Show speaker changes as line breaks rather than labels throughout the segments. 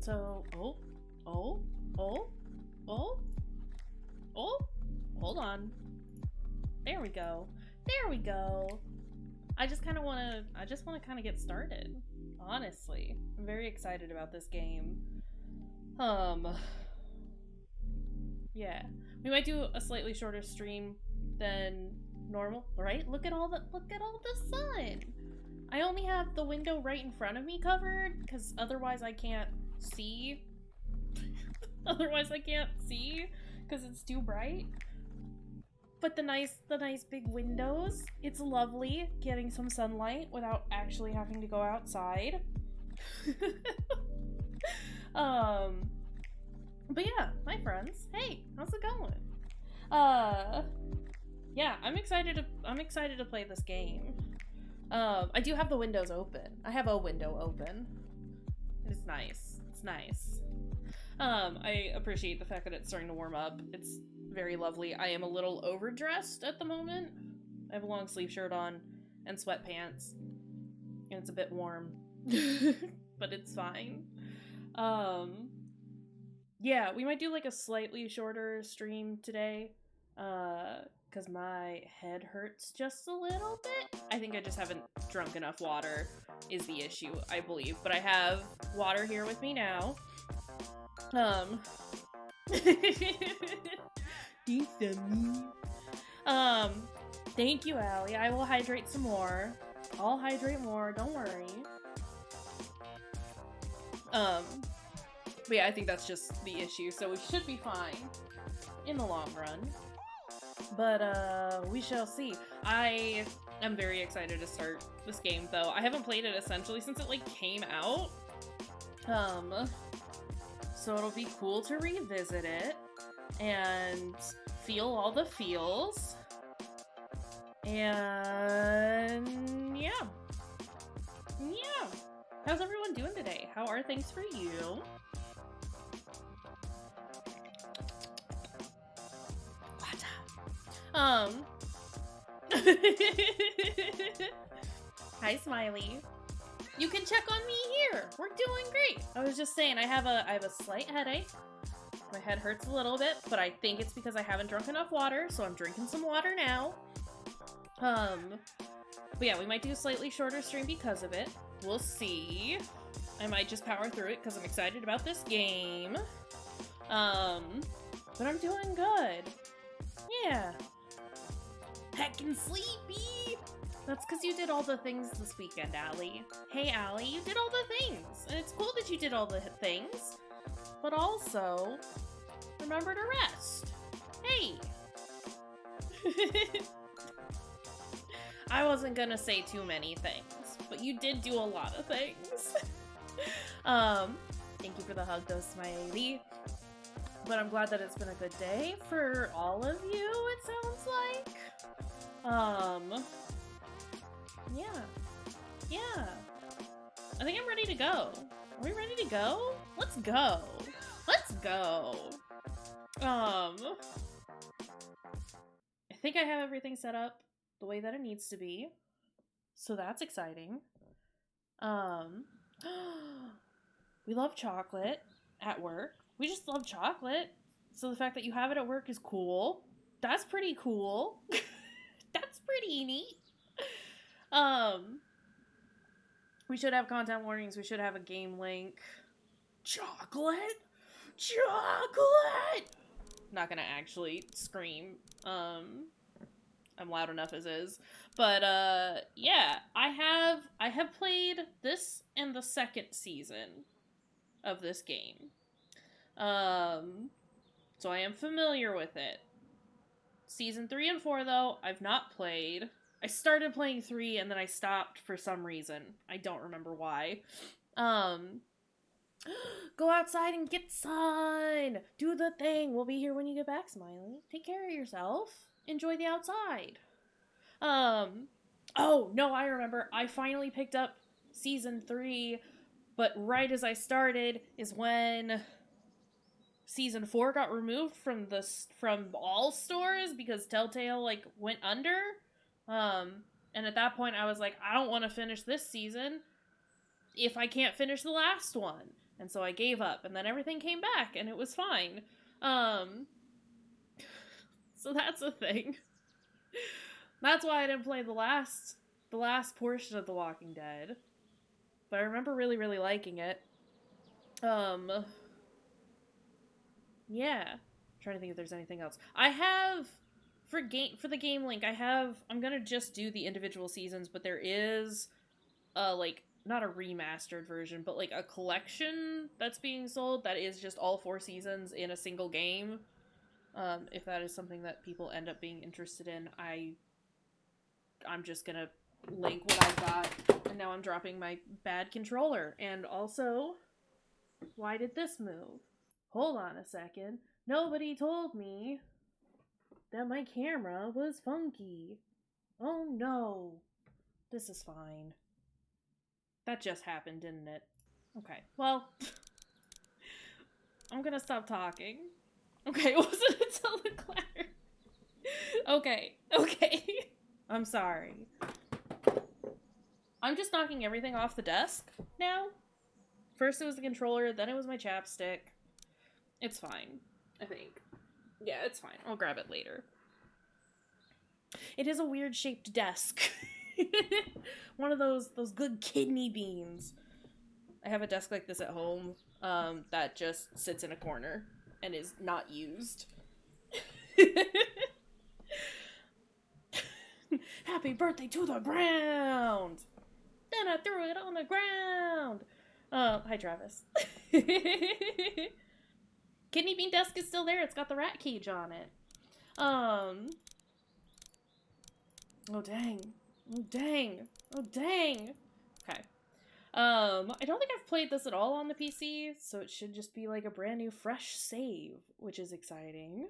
So, oh, oh, oh, oh, oh, hold on. There we go. There we go. I just want to kind of get started. Honestly, I'm very excited about this game. Yeah, we might do a slightly shorter stream than normal, right? Look at all the sun. I only have the window right in front of me covered because otherwise I can't see. Otherwise I can't see because it's too bright. But the nice big windows, it's lovely getting some sunlight without actually having to go outside. But yeah, my friends, hey, how's it going? Yeah, I'm excited to play this game. I do have the windows open. I have a window open. It's nice. It's nice. I appreciate the fact that it's starting to warm up. It's very lovely. I am a little overdressed at the moment. I have a long sleeve shirt on and sweatpants. And it's a bit warm. But it's fine. Yeah, we might do like a slightly shorter stream today. Because my head hurts just a little bit. I think I just haven't drunk enough water is the issue, I believe. But I have water here with me now. Thank you, Allie. I will hydrate some more. I'll hydrate more, don't worry. But yeah, I think that's just the issue, so we should be fine in the long run. But, we shall see. I am very excited to start this game, though. I haven't played it, essentially, since it, like, came out. So it'll be cool to revisit it and feel all the feels. And yeah. Yeah. How's everyone doing today? How are things for you? Hi, Smiley. You can check on me here. We're doing great. I was just saying, I have a slight headache. My head hurts a little bit, but I think it's because I haven't drunk enough water, so I'm drinking some water now. But yeah, we might do a slightly shorter stream because of it. We'll see. I might just power through it because I'm excited about this game. But I'm doing good. Yeah. Heckin' sleepy! That's because you did all the things this weekend, Allie. Hey, Allie, you did all the things. And it's cool that you did all the things. But also, remember to rest. Hey! I wasn't gonna say too many things, but you did do a lot of things. Thank you for the hug, though, Smiley. But I'm glad that it's been a good day for all of you, it sounds like. Yeah. I think I'm ready to go. Are we ready to go? Let's go. Let's go. I think I have everything set up the way that it needs to be. So that's exciting. We love chocolate at work. We just love chocolate. So the fact that you have it at work is cool. That's pretty cool. That's pretty neat. We should have content warnings. We should have a game link. Chocolate? Chocolate! Not gonna actually scream. I'm loud enough as is. But, yeah. I have played this and the second season of this game. So I am familiar with it. Season 3 and 4, though, I've not played. I started playing 3 and then I stopped for some reason. I don't remember why. Go outside and get sun! Do the thing! We'll be here when you get back, Smiley. Take care of yourself. Enjoy the outside. Oh, no, I remember. I finally picked up Season 3, but right as I started is when Season 4 got removed from all stores because Telltale, like, went under. And at that point I was like, I don't want to finish this season if I can't finish the last one. And so I gave up, and then everything came back, and it was fine. So that's a thing. That's why I didn't play the last portion of The Walking Dead. But I remember really, really liking it. Yeah. I'm trying to think if there's anything else. I have for the game link, I'm gonna just do the individual seasons, but there is like not a remastered version, but like a collection that's being sold that is just all 4 seasons in a single game. If that is something that people end up being interested in, I'm just gonna link what I've got, and now I'm dropping my bad controller. And also, why did this move? Hold on a second. Nobody told me that my camera was funky. Oh no. This is fine. That just happened, didn't it? Okay, well, I'm gonna stop talking. Okay, it wasn't until the clatter. Okay. I'm sorry. I'm just knocking everything off the desk now. First it was the controller, then it was my chapstick. It's fine, I think. Yeah, it's fine. I'll grab it later. It is a weird shaped desk. One of those good kidney beans. I have a desk like this at home that just sits in a corner and is not used. Happy birthday to the ground! Then I threw it on the ground! Hi Travis. Kidney bean desk is still there. It's got the rat cage on it. Oh dang. Okay. I don't think I've played this at all on the PC, so it should just be like a brand new fresh save, which is exciting.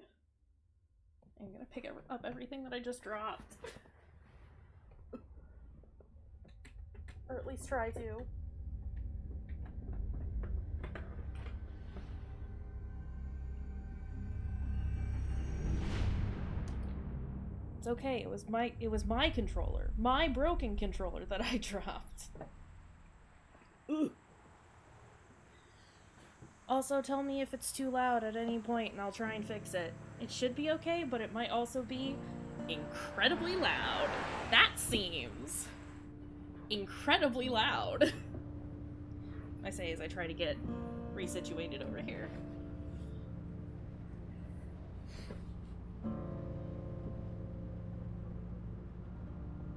I'm gonna pick up everything that I just dropped. Or at least try to. It's okay. It was my controller, my broken controller that I dropped. Ugh. Also, tell me if it's too loud at any point and I'll try and fix it. It should be okay, but it might also be incredibly loud. That seems incredibly loud. I say as I try to get resituated over here.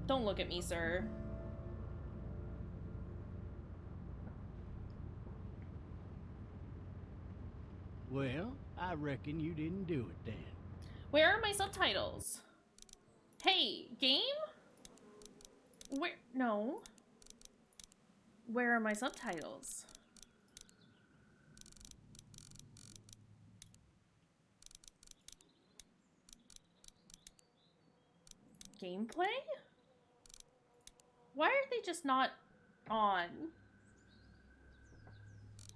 Don't look at me, sir.
Well, I reckon you didn't do it then.
Where are my subtitles? Hey, game? No. Where are my subtitles? Gameplay? Why are they just not on?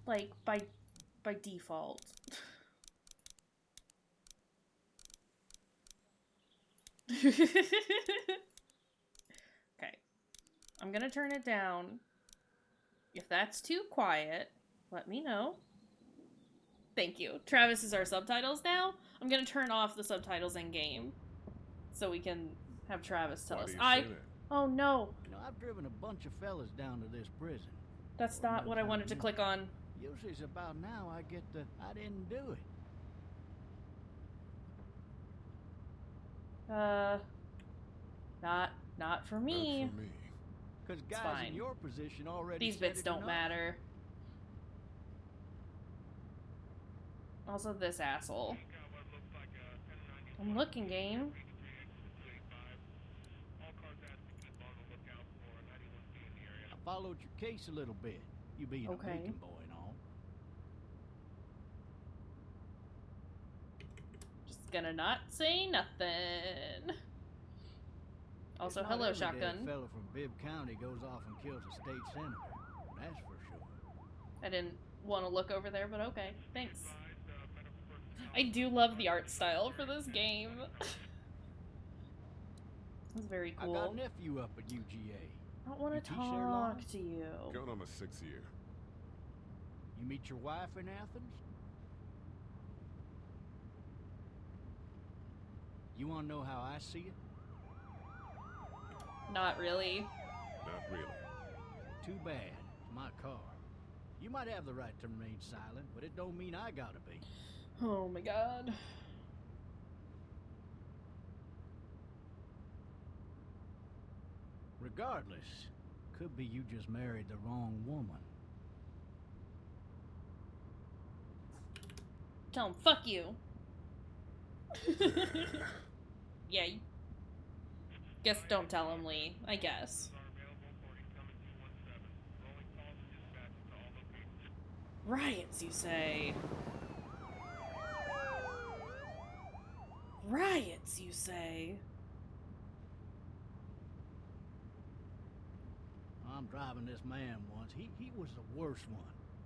Like, by default. Okay. I'm gonna turn it down. If that's too quiet, let me know. Thank you. Travis is our subtitles now. I'm gonna turn off the subtitles in game so we can have Travis tell us. Oh no.
You know, I've driven a bunch of fellas down to this prison.
That's not what I wanted to click on.
Usually it's about now I get the I didn't do it.
Not for me.
Because guys in your position already
These bits don't matter. Also this asshole. I'm looking, game.
I followed your case a little bit. You being a Beacon boy and all.
Just gonna not say nothing. Also, hello, shotgun.
A fella from Bibb County goes off and kills a state senator. That's for sure.
I didn't want to look over there, but okay. Thanks. I do love the art style for this game. It's very cool.
I got a nephew up at UGA.
I don't want to talk to you.
Going on my 6th year.
You meet your wife in Athens? You want to know how I see it?
Not really.
Not really.
Too bad. It's my car. You might have the right to remain silent, but it don't mean I gotta be.
Oh my god.
Regardless, could be you just married the wrong woman.
Tell him, fuck you. Yeah. Guess don't tell him, Lee. I guess. Riots, you say? Riots, you say?
I'm driving this man once. He was the worst one.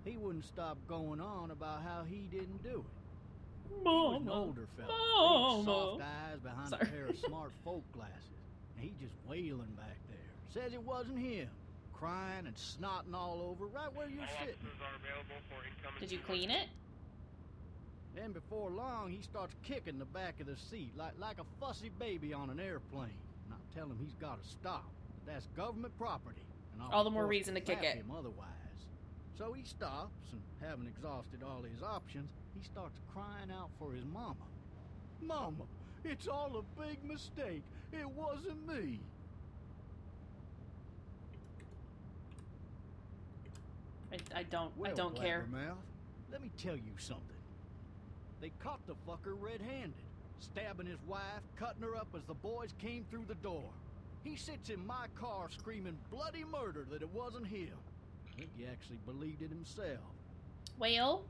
He wouldn't stop going on about how he didn't do it.
Mama.
He was an older fella.
Mama.
Big soft eyes behind
Sorry.
a pair of smart folk glasses. And he just wailing back there. Says it wasn't him. Crying and snotting all over right where you're sitting.
Did you clean it?
Then before long, he starts kicking the back of the seat like a fussy baby on an airplane. And I tell him he's got to stop. That's government property. And I'll
All the more
force
reason to kick
slap
it.
him otherwise. So he stops, and having exhausted all his options, he starts crying out for his mama. Mama, it's all a big mistake. It wasn't me.
I don't
Well,
care.
Blabbermouth, let me tell you something. They caught the fucker red-handed, stabbing his wife, cutting her up as the boys came through the door. He sits in my car screaming bloody murder that it wasn't him. I think he actually believed it himself.
Well,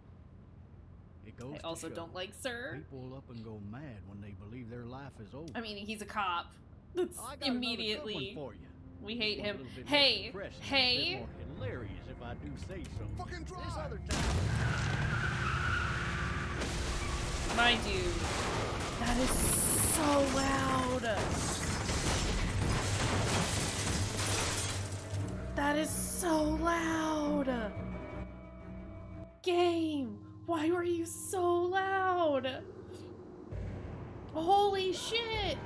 It goes
I
to
also
show
don't like Sir.
people up and go mad when they believe their life is over.
I mean, he's a cop. That's
I got another good
immediately.
one for you.
We hate
This
him.
one's a little bit
Hey,
less depressing,
hey.
a bit more hilarious if I do say so.
Fucking drive.
This other time.
My dude. That is so loud. That is so loud. Game, why were you so loud? Holy shit.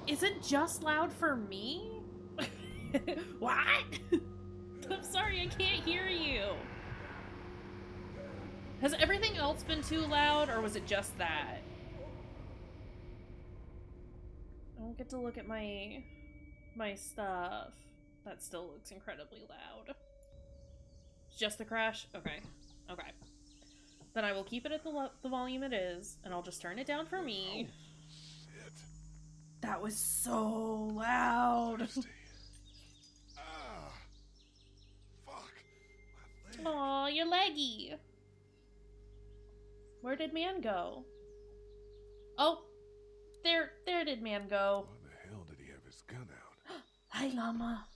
Is it just loud for me? What? I'm sorry, I can't hear you. Has everything else been too loud, or was it just that? I don't get to look at my stuff. That still looks incredibly loud. It's just the crash? Okay. Okay. Then I will keep it at the volume it is, and I'll just turn it down for me.
Shit.
That was so loud.
Nasty. Ah. Fuck. My leg.
Aw, your leggy. Where did man go? Oh, there did man go.
Why the hell did he have his gun out?
Hi, llama.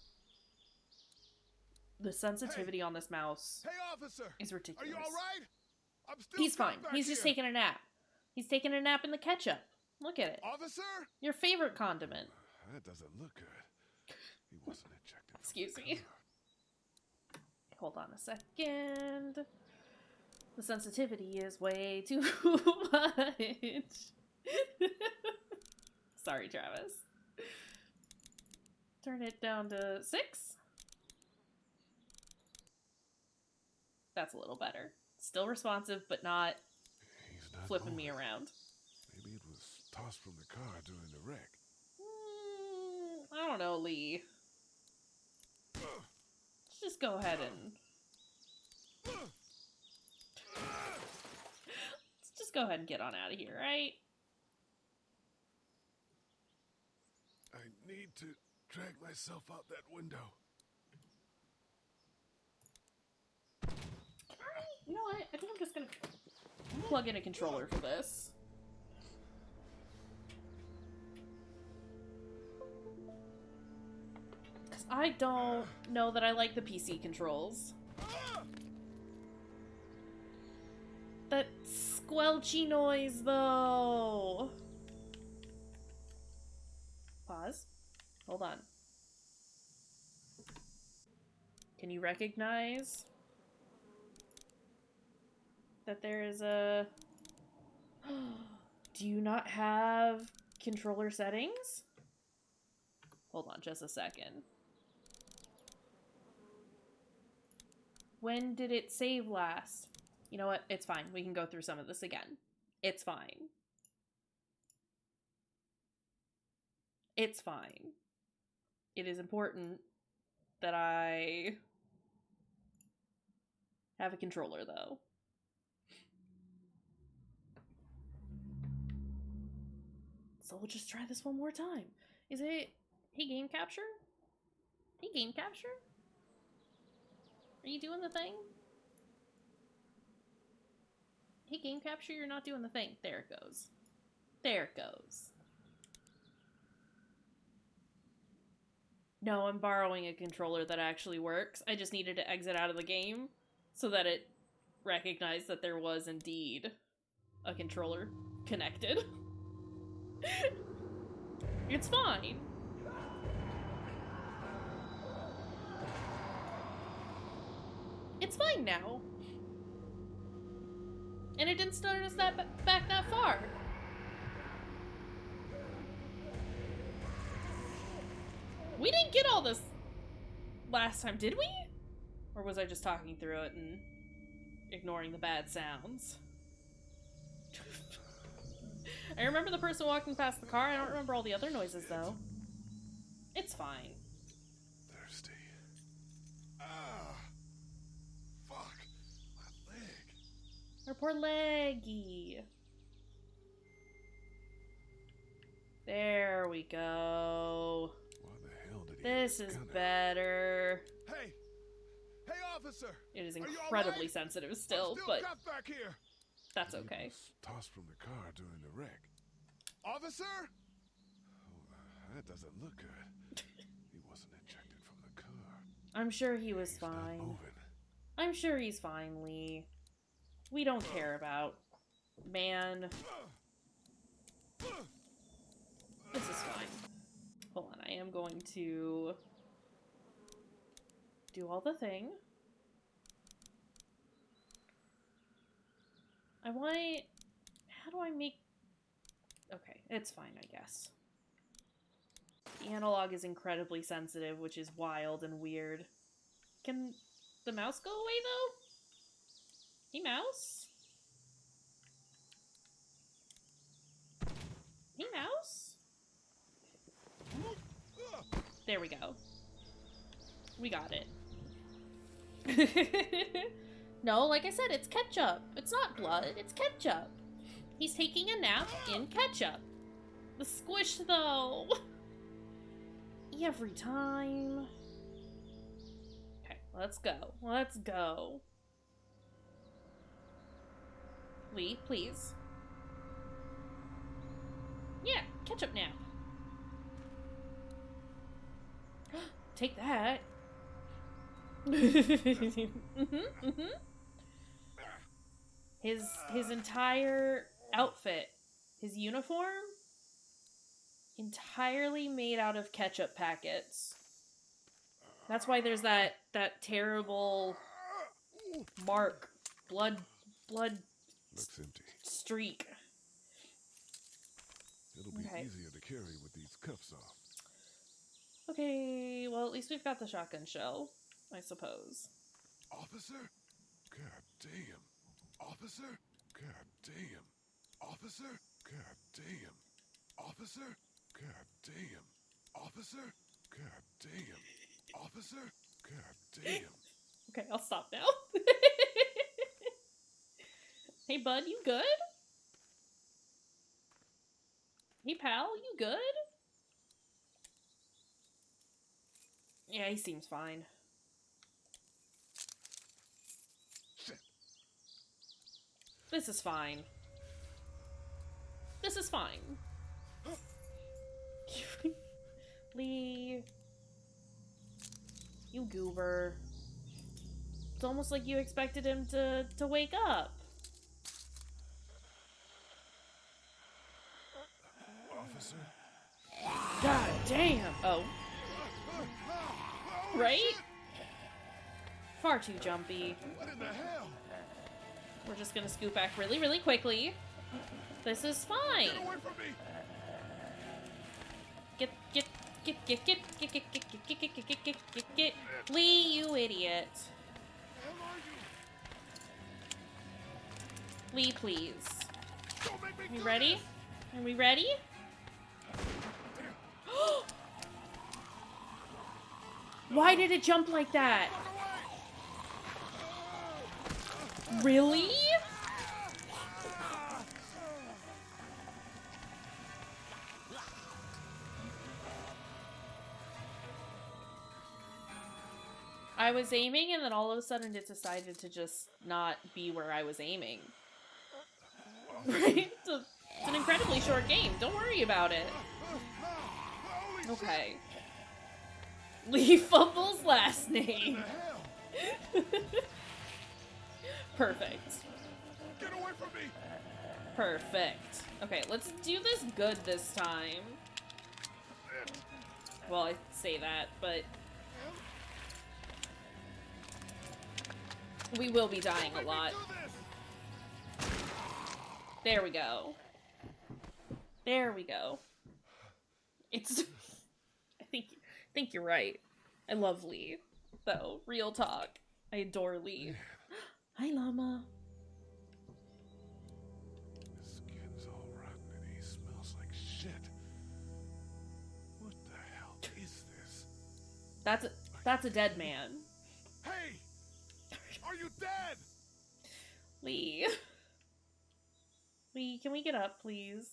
The sensitivity on this mouse
Hey, officer.
is ridiculous.
Are you all right? I'm still
He's
stuck
fine.
back
He's just
here.
taking a nap. He's taking a nap in the ketchup. Look at it.
Officer?
Your favorite condiment.
That doesn't look good. He wasn't ejected. from
Excuse
the
me.
car.
Hold on a second. The sensitivity is way too much. Sorry, Travis. Turn it down to 6. That's a little better. Still responsive, but not
He's not
flipping me
moving.
around.
Maybe it was tossed from the car during the wreck.
I don't know, Lee. Let's just go ahead and... Let's just go ahead and get on out of here, right?
I need to drag myself out that window.
You know what? I think I'm just gonna plug in a controller for this. Because I don't know that I like the PC controls. That squelchy noise, though. Pause. Hold on. Can you recognize that there is a... Do you not have Controller settings? Hold on just a second. When did it save last? You know what? It's fine. We can go through some of this again. It's fine. It's fine. It is important that I have a controller, though. So we'll just try this one more time. Is it... Hey, game capture? Hey, game capture? Are you doing the thing? Hey, game capture, you're not doing the thing. There it goes. There it goes. No, I'm borrowing a controller that actually works. I just needed to exit out of the game so that it recognized that there was indeed a controller connected. It's fine. It's fine now. And it didn't start us back that far. We didn't get all this last time, did we? Or was I just talking through it and ignoring the bad sounds? I remember the person walking past the car. I don't remember all the other noises, though. It's fine.
Thirsty. Ah! Fuck! My leg.
Her poor leggy. There we go.
Why the hell did he
This
have a
is
gun out?
better.
Hey! Hey, officer!
It is
Are you all
incredibly
right?
sensitive
I'm
still, but
cuffed back here.
that's
He
okay.
was tossed from the car during the wreck. Officer? Oh, that doesn't look good. He wasn't ejected from the car.
I'm sure he was
He's not
fine.
moving.
I'm sure he's fine, Lee. We don't care about man. This is fine. Hold on, I am going to do all the thing. I want... How do I make... Okay, it's fine, I guess. The analog is incredibly sensitive, which is wild and weird. Can the mouse go away, though? Hey, mouse? Hey, mouse? There we go. We got it. No, like I said, it's ketchup. It's not blood, it's ketchup. He's taking a nap in ketchup. The squish, though. Every time. Okay, let's go. Let's go. Lee, please. Yeah, ketchup nap. Take that. His entire outfit, his uniform, entirely made out of ketchup packets. That's why there's that terrible mark, blood
Looks empty.
streak.
It'll be
Okay.
easier to carry with these cuffs off.
Okay, well, at least we've got the shotgun shell, I suppose.
Officer? God damn. Officer? God damn. Officer? God damn. Officer? God damn. Officer? God damn. Officer? God damn.
Okay, I'll stop now. Hey, bud, you good? Hey, pal, you good? Yeah, he seems fine.
Shit.
This is fine. This is fine. Lee. You goober. It's almost like you expected him to wake up.
Officer?
God damn! Oh. Right? Far too jumpy.
What in the hell?
We're just gonna scoot back really, really quickly. This is fine.
Get away from me!
Get. Lee, you idiot.
Hell are you?
Lee, please.
Don't make me
Are we
do
ready?
this.
Are we ready? Why did it jump like that? Really? I was aiming and then all of a sudden it decided to just not be where I was aiming. Right? It's an incredibly short game. Don't worry about it.
Holy
Okay. Lee Fumble's last name.
hell!
Perfect.
Get away from me!
Perfect. Okay, let's do this good this time. Well, I say that, but we will be dying a lot.
Do this.
There we go. There we go. It's I think you're right. I love Lee. Though, real talk. I adore Lee. Hi, Llama.
His skin's all rotten and he smells like shit. What the hell is this?
That's a dead man.
Hey! Are you dead?
Lee. Lee, can we get up, please?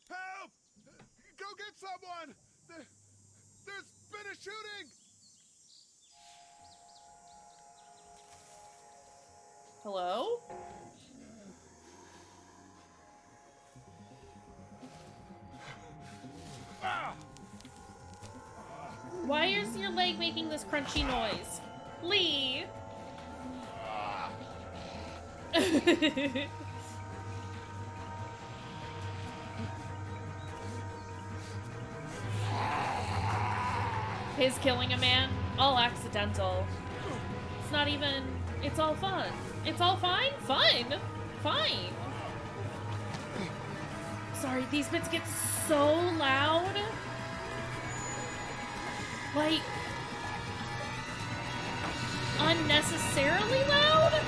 Help! Go get someone! There's been a shooting!
Hello?
Ah!
Why is your leg making this crunchy noise? Lee! His killing a man? All accidental. It's not even... It's all fun. It's all fine? Fine. Fine. Sorry, these bits get so loud. Like... unnecessarily loud?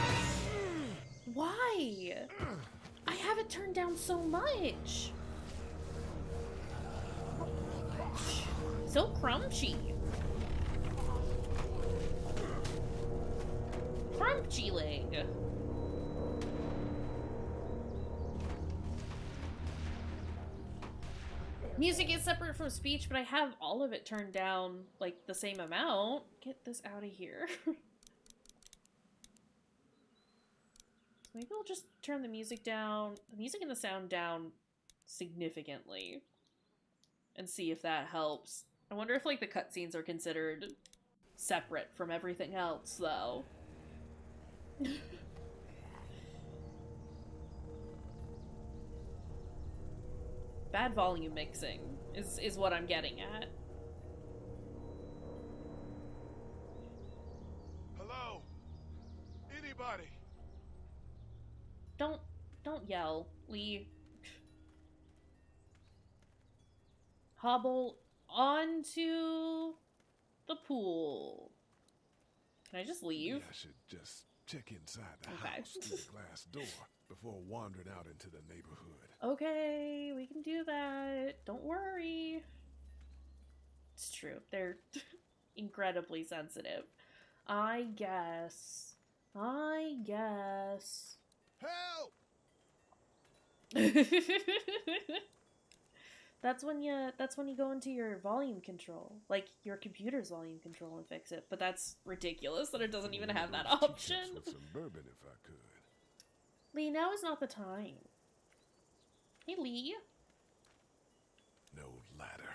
Why? I have it turned down so much. So crunchy. Crunchy leg. Music is separate from speech, but I have all of it turned down, like, the same amount. Get this out of here. Maybe we'll just turn the music down, the music and the sound down significantly. And see if that helps. I wonder if, like, the cutscenes are considered separate from everything else, though. Bad volume mixing is what I'm getting at.
Hello? Anybody?
Don't yell, Lee. Hobble onto the pool. Can I just leave?
Maybe I should just check inside the
Okay.
house through the glass door before wandering out into the neighborhood.
Okay, we can do that. Don't worry. It's true. They're incredibly sensitive. I guess.
Help!
That's when you go into your volume control, like your computer's volume control, and fix it. But that's ridiculous that it doesn't even have that
Those
option.
t-shirts with some bourbon if I could.
Lee, now is not the time. Hey, Lee.
No ladder.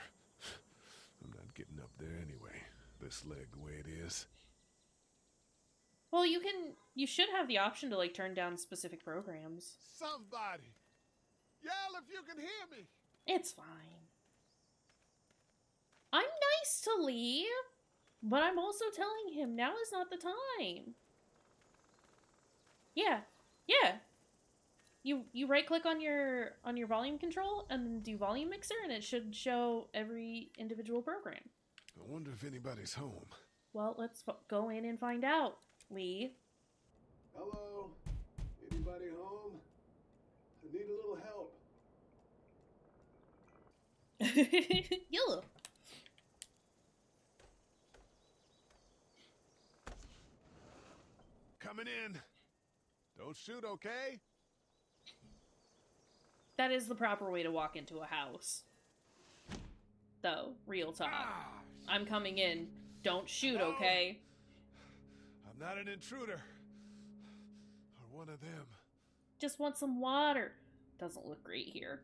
I'm not getting up there anyway. This leg the way it is.
Well, you should have the option to, like, turn down specific programs.
Somebody! Yell if you can hear me!
It's fine. I'm nice to Lee, but I'm also telling him now is not the time. Yeah. You right click on your volume control and then do volume mixer, and it should show every individual program.
I wonder if anybody's home.
Well, let's go in and find out, Lee.
Hello? Anybody home? I need a little help.
Yeah.
Coming in. Don't shoot, okay?
That is the proper way to walk into a house. Though, real talk. I'm coming in. Don't shoot,
Hello?
okay?
I'm not an intruder. Or one of them.
Just want some water. Doesn't look great here.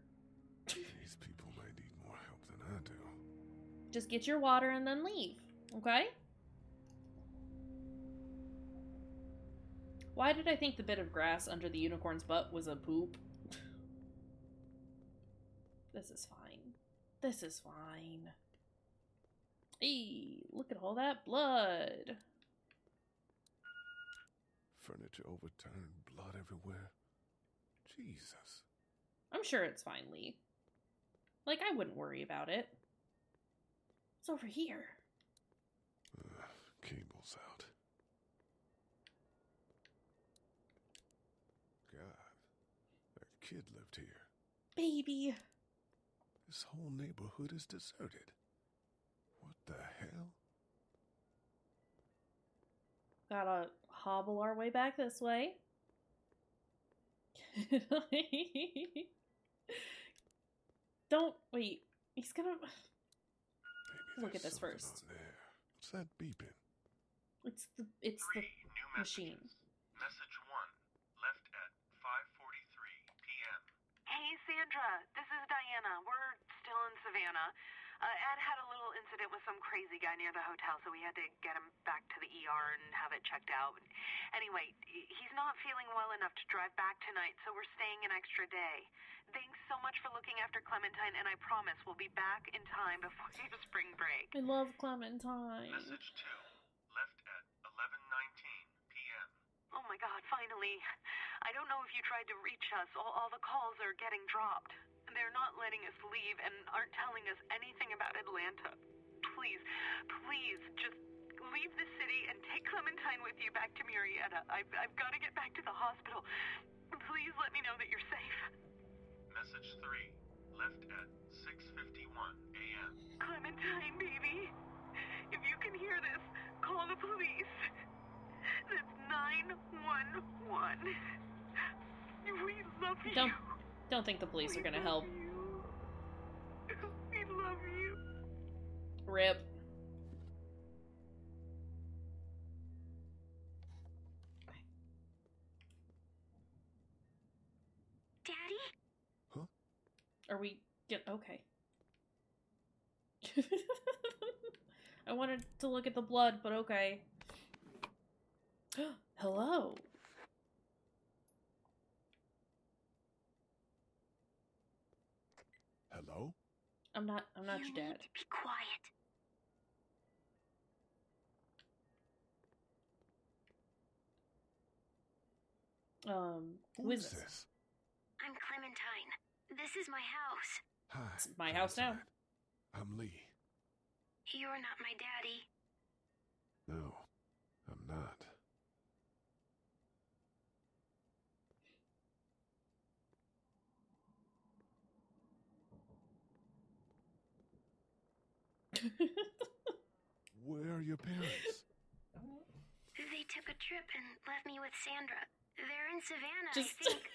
These people might need more help than I do.
Just get your water and then leave, okay? Why did I think the bit of grass under the unicorn's butt was a poop? This is fine. This is fine. Hey, look at all that blood.
Furniture overturned, blood everywhere. Jesus.
I'm sure it's fine, Lee. Like, I wouldn't worry about it. It's over here.
Cable's out. God, that kid lived here.
Baby.
This whole neighborhood is deserted. What the hell?
Gotta hobble our way back this way. Don't wait. He's gonna
Maybe
look
there's
at this
something
first.
on there. What's that beeping?
It's the
New
machine.
messages. Message 1, left at 5:43 p.m.
Hey, Sandra. This is Diana. We're still in Savannah. Ed had a little incident with some crazy guy near the hotel, so we had to get him back to the ER and have it checked out. Anyway, he's not feeling well enough to drive back tonight, so we're staying an extra day. Thanks so much for looking after Clementine, and I promise we'll be back in time before your spring break.
I love Clementine.
Message 2, left at 11:19 p.m.
Oh my God, finally. I don't know if you tried to reach us. All the calls are getting dropped. They're not letting us leave and aren't telling us anything about Atlanta. Please, please, just leave the city and take Clementine with you back to Murrieta. I've got to get back to the hospital. Please let me know that you're safe.
Message 3, left at 6:51 a.m.
Clementine, baby. If you can hear this, call the police. That's 911. We love you.
Don't think the police are gonna help.
We love you.
Rip.
Daddy?
Are we okay. I wanted to look at the blood, but okay. Hello.
Hello?
I'm not your dad.
You need to be quiet.
Who is this?
I'm Clementine. This is my house.
Hi.
It's my house now.
I'm Lee.
You're not my daddy.
No, I'm not. Where are your parents?
They took a trip and left me with Sandra. They're in Savannah,
Just
I think.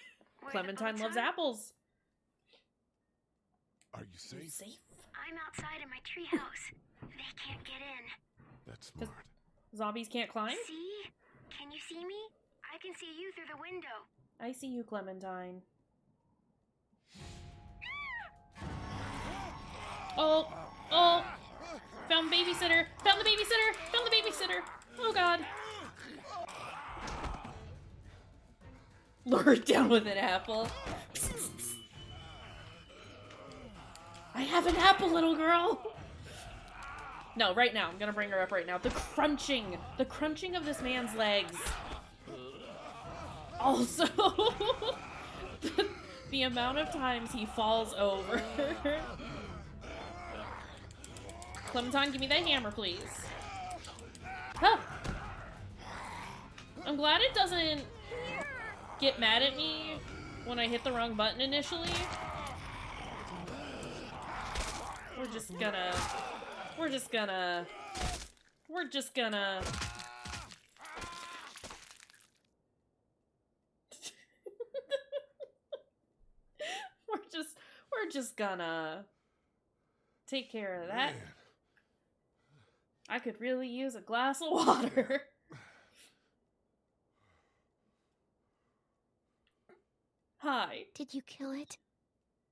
Clementine loves apples.
Are you safe?
Safe?
I'm outside in my treehouse. They can't get in.
That's smart.
Zombies can't climb?
See? Can you see me? I can see you through the window.
I see you, Clementine. Oh! Oh! Found the babysitter! Found the babysitter! Found the babysitter! Oh god! Lured down with an apple. I have an apple, little girl! No, right now. I'm gonna bring her up right now. The crunching of this man's legs. Also, The amount of times he falls over. Clementine, give me that hammer, please. Huh. I'm glad it doesn't get mad at me when I hit the wrong button initially. We're just gonna... We're just gonna... We're just gonna... We're just gonna take care of that.
Man.
I could really use a glass of water. Hi.
Did you kill it?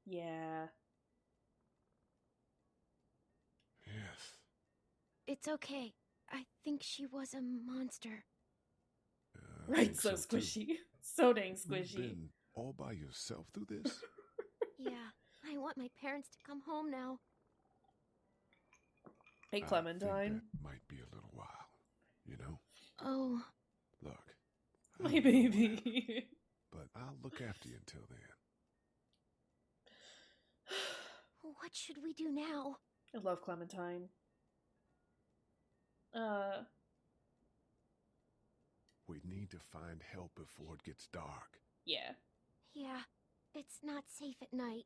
Yeah.
Yes.
It's okay. I think she was a monster.
I
Right,
think
so
too.
squishy. So dang
You've
squishy.
been all by yourself through this?
Yeah, I want my parents to come home now.
Hey,
I think
Clementine.
that might be a little while, you know?
Oh,
Look. I
My
don't know
baby.
when, but I'll look after you until then.
what should we do now?
I love Clementine.
We need to find help before it gets dark.
Yeah.
Yeah, it's not safe at night.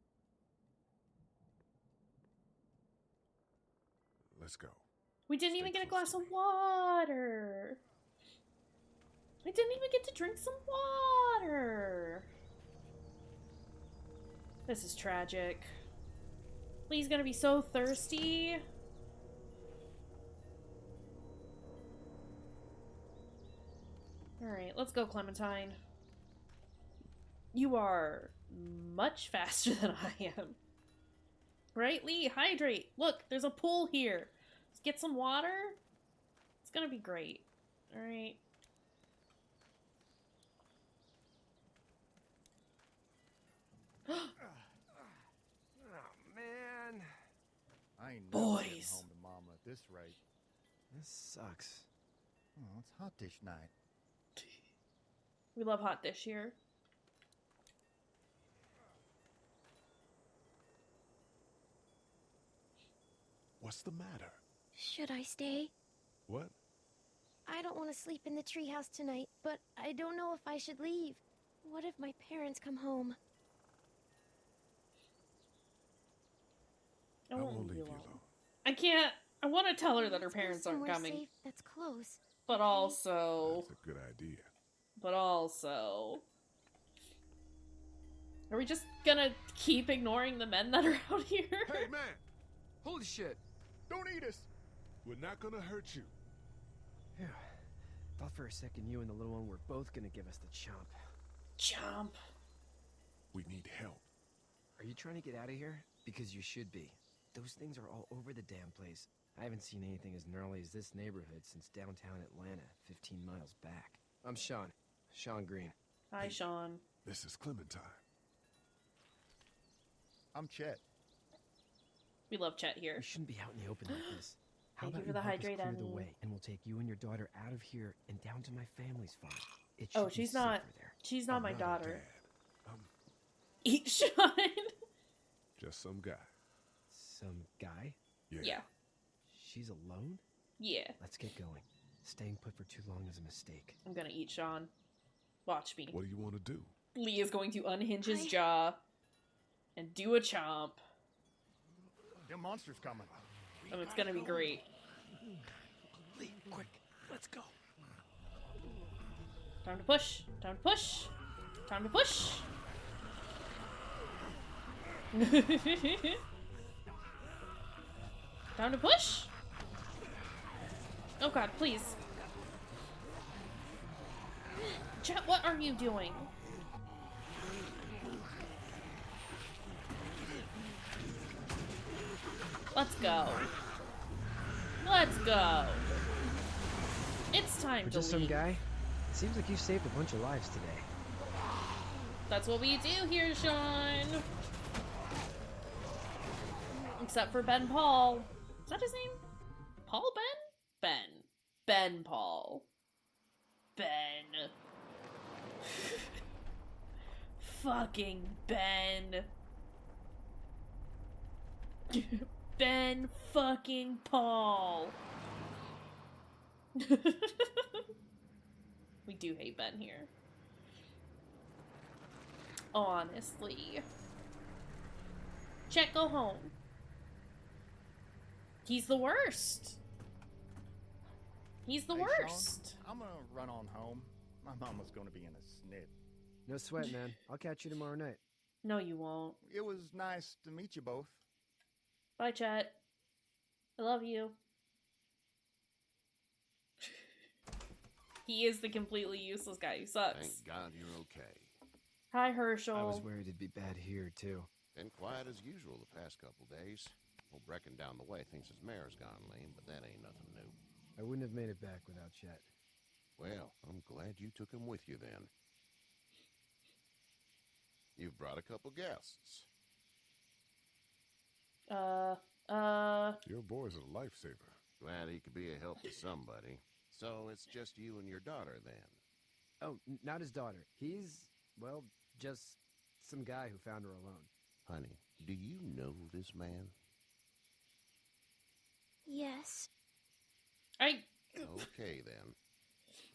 Let's go.
We didn't
Stay
even get a
close
glass
to
of
me.
water. I didn't even get to drink some water. This is tragic. Lee's gonna be so thirsty. Alright, let's go, Clementine. You are much faster than I am. Right, Lee? Hydrate. Look, there's a pool here. Let's get some water. It's gonna be great. Alright.
Oh man,
I ain't never getting
Boys.
home to Mama at this rate.
this sucks.
Oh, it's hot dish night.
We love hot dish here.
What's the matter?
Should I stay?
What?
I don't want to sleep in the treehouse tonight, but I don't know if I should leave. What if my parents come home?
I
I
won't
won't
leave
leave
you
you
alone.
alone.
I can't. I want to tell her that her
Let's go
parents aren't
somewhere
coming,
safe that's close.
but also,
That's a good idea.
are we just gonna keep ignoring the men that are out here?
Hey, man!
Holy shit!
Don't eat us! We're not gonna hurt you.
Phew. Thought for a second you and the little one were both gonna give us the chomp.
Chomp.
We need help.
Are you trying to get out of here? Because you should be. Those things are all over the damn place. I haven't seen anything as gnarly as this neighborhood since downtown Atlanta, 15 miles back. I'm Sean. Sean Green.
Hi, Sean.
This is Clementine.
I'm Chet.
We love Chet here.
We shouldn't be out in the open like this. How
Thank you
about
for the
help us
hydrate,
clear the
Annie.
way, and we'll take you and your daughter out of here and down to my family's farm. It
Oh,
should be
she's not.
safer there.
She's not
I'm
my
not a
daughter.
dad. I'm
Eat Sean.
just some guy.
Some guy?
Yeah.
She's alone?
Yeah.
Let's get going. Staying put for too long is a mistake.
I'm gonna eat Sean. Watch me.
What do you want to do?
Lee is going to unhinge his
I-
jaw and do a chomp.
Them monsters coming.
And it's gonna be great.
Lee, quick, let's go.
Time to push. Time to push. Time to push. Time to push. Oh god, please. Chat, what are you doing? Let's go. Let's go. It's time
For
to
just some
leave.
guy? Seems like you saved a bunch of lives today.
That's what we do here, Sean. Except for Ben Paul. Is that his name? Paul Ben? Ben. Ben Paul. Ben. fucking Ben. Ben fucking Paul. We do hate Ben here. Honestly. Chet, go home. He's the worst. He's the
Hey,
worst.
Sean, I'm gonna run on home. My mama's gonna be in a snit.
No sweat, man. I'll catch you tomorrow night.
No, you won't.
It was nice to meet you both.
Bye, Chet. I love you. He is the completely useless guy who sucks.
Thank God you're okay.
Hi, Herschel.
I was worried it'd be bad here, too.
Been quiet as usual the past couple days. Old Brecken down the way thinks his mare's gone lame, but that ain't nothing new.
I wouldn't have made it back without Chet.
Well, I'm glad you took him with you then. You've brought a couple guests.
Your boy's a lifesaver.
Glad he could be a help to somebody. So it's just you and your daughter then?
Oh, not his daughter. He's, well, just some guy who found her alone.
Honey, do you know this man?
Yes.
Okay then.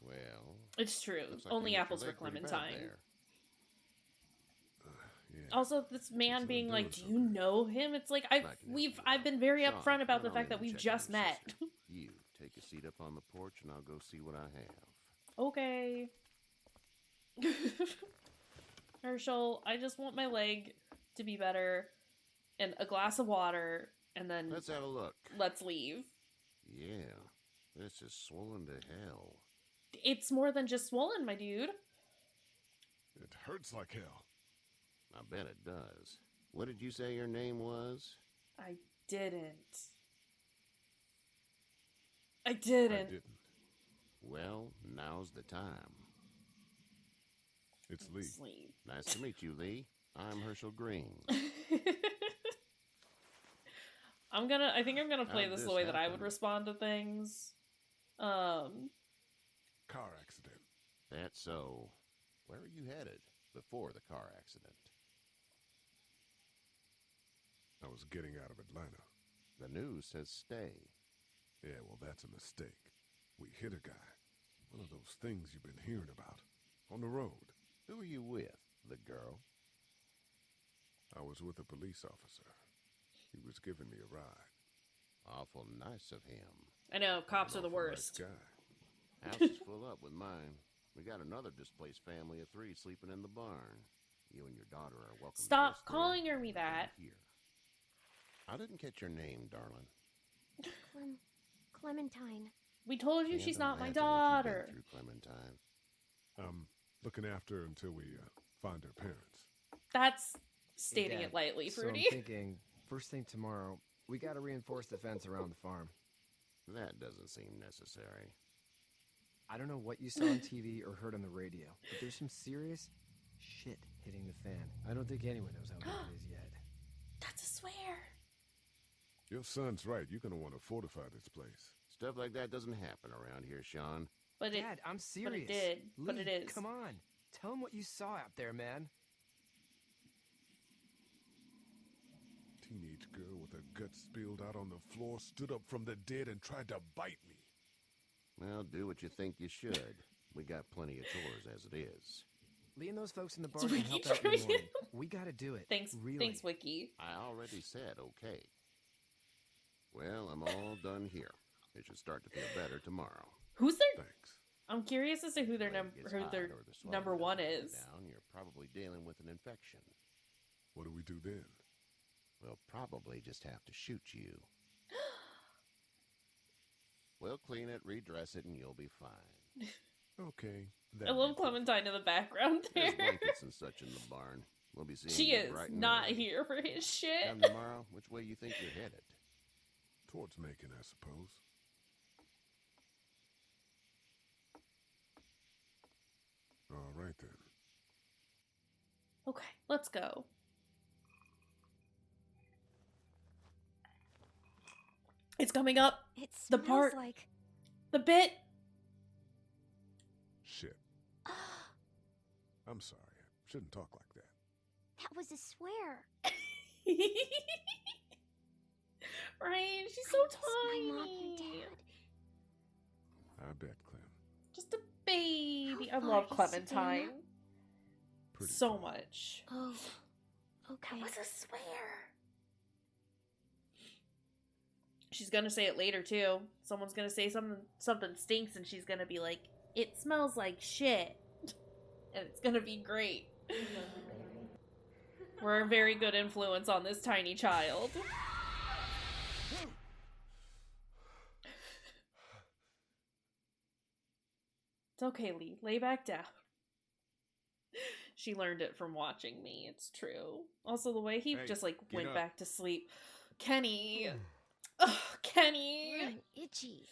Well,
It's true.
looks like
Only
you hit your
apples for
leg pretty bad
Clementine.
there.
Yeah.
Also, this man
It's
being
not
like,
doing
"Do you know him?" It's like
Back in
I've been very
Sean,
upfront about the
run on
fact that
in and
we've
check
just
on your
met.
sister. You take a seat up on the porch and I'll go see what I have.
Okay. Herschel, I just want my leg to be better, and a glass of water, and then
Let's have a look.
let's leave.
Yeah, this is swollen to hell.
It's more than just swollen, my dude.
It hurts like hell.
I bet it does. What did you say your name was?
I didn't. I
I
didn't.
didn't.
Well, now's the time.
It's Lee.
Sleep.
Nice to meet you, Lee. I'm Herschel Green.
I think I'm gonna play
How'd
this
this
the way that I would
happen?
respond to things.
Car accident.
That's so. Where are you headed before the car accident?
I was getting out of Atlanta.
The news says stay.
Yeah, well, that's a mistake. We hit a guy. One of those things you've been hearing about. On the road.
Who are you with? The girl?
I was with a police officer. He was giving me a ride.
Awful nice of him.
I know, cops are the
Awful nice
worst.
guy.
House is full up with mine. We got another displaced family of 3 sleeping in the barn. You and your daughter are welcome. to
Stop
rest there
calling me
and
that.
Here. I didn't catch your name, darling.
Clementine.
We told you
Can't
she's not my
imagine what you've been
daughter.
through, Clementine.
I'm looking after her until we find her parents.
That's stating
Hey,
it
Dad,
lightly,
so
Fruity.
I'm thinking, first thing tomorrow, we gotta reinforce the fence around the farm.
That doesn't seem necessary.
I don't know what you saw on TV or heard on the radio, but there's some serious shit hitting the fan. I don't think anyone knows how bad it is yet.
That's a swear.
Your son's right. You're going to want to fortify this place.
Stuff like that doesn't happen around here, Sean.
But it
Dad, I'm serious.
did. But
Lee,
it is.
Come on. Tell him what you saw out there, man.
Teenage girl with her guts spilled out on the floor stood up from the dead and tried to bite me.
Well, do what you think you should. We got plenty of chores as it is.
Lee and those folks in the
It's
bar can
Wiki
help out in the
trying to-
morning. We gotta do it.
Thanks,
really.
thanks, Wiki.
I already said okay. Well, I'm all done here. It should start to feel better tomorrow.
Who's their?
Thanks.
I'm curious as to who their
Leg
number,
gets
who
hot
their
or the swelling
number one
doesn't go
is.
Down, you're probably dealing with an infection.
What do we do then?
We'll probably just have to shoot you. We'll clean it, redress it, and you'll be fine.
Okay.
I love Clementine in the background
There's
there.
blankets and such in the barn. We'll be seeing
She
you
is
bright and
not
early.
here for his shit.
Come tomorrow, which way you think you're headed?
Towards Macon, I suppose. All right, then.
Okay, let's go. It's coming up.
It
The
smells
part-
like...
The bit.
Shit. I'm sorry. I shouldn't talk like that.
That was a swear.
Right? She's so
My mom and
tiny.
dad.
I bet, Clem.
Just a baby. I
How
love
far is
Clementine
Savannah?
Pretty
so
far.
much.
Oh, okay.
That was a swear. She's gonna say it later too. Someone's gonna say something stinks, and she's gonna be like, "It smells like shit," and it's gonna be great. We're a very good influence on this tiny child. It's okay, Lee. Lay back down. She learned it from watching me. It's true. Also, the way he
Hey,
just like
get
went
up.
back to sleep. Kenny. Ugh, Kenny.
I'm itchy.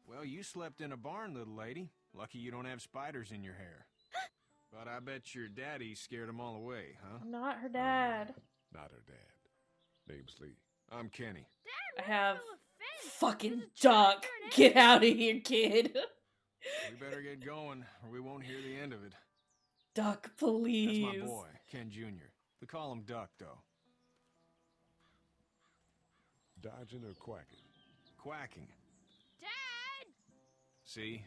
Well, you slept in a barn, little lady. Lucky you don't have spiders in your hair. But I bet your daddy scared them all away, huh?
I'm not her dad.
Not her dad. Name's Lee.
I'm Kenny.
I have fucking Duck. Get out of here, kid.
We better get going, or we won't hear the end of it.
Duck,
That's
please.
my boy, Ken Jr. We call him Duck, though.
Dodging or quacking?
Quacking.
Dad!
See?